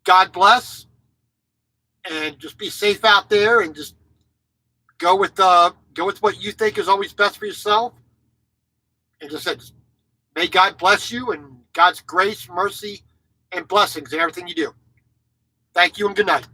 God bless, and just be safe out there, and just go with what you think is always best for yourself. And just said, may God bless you, and God's grace, mercy, and blessings in everything you do. Thank you, and good night.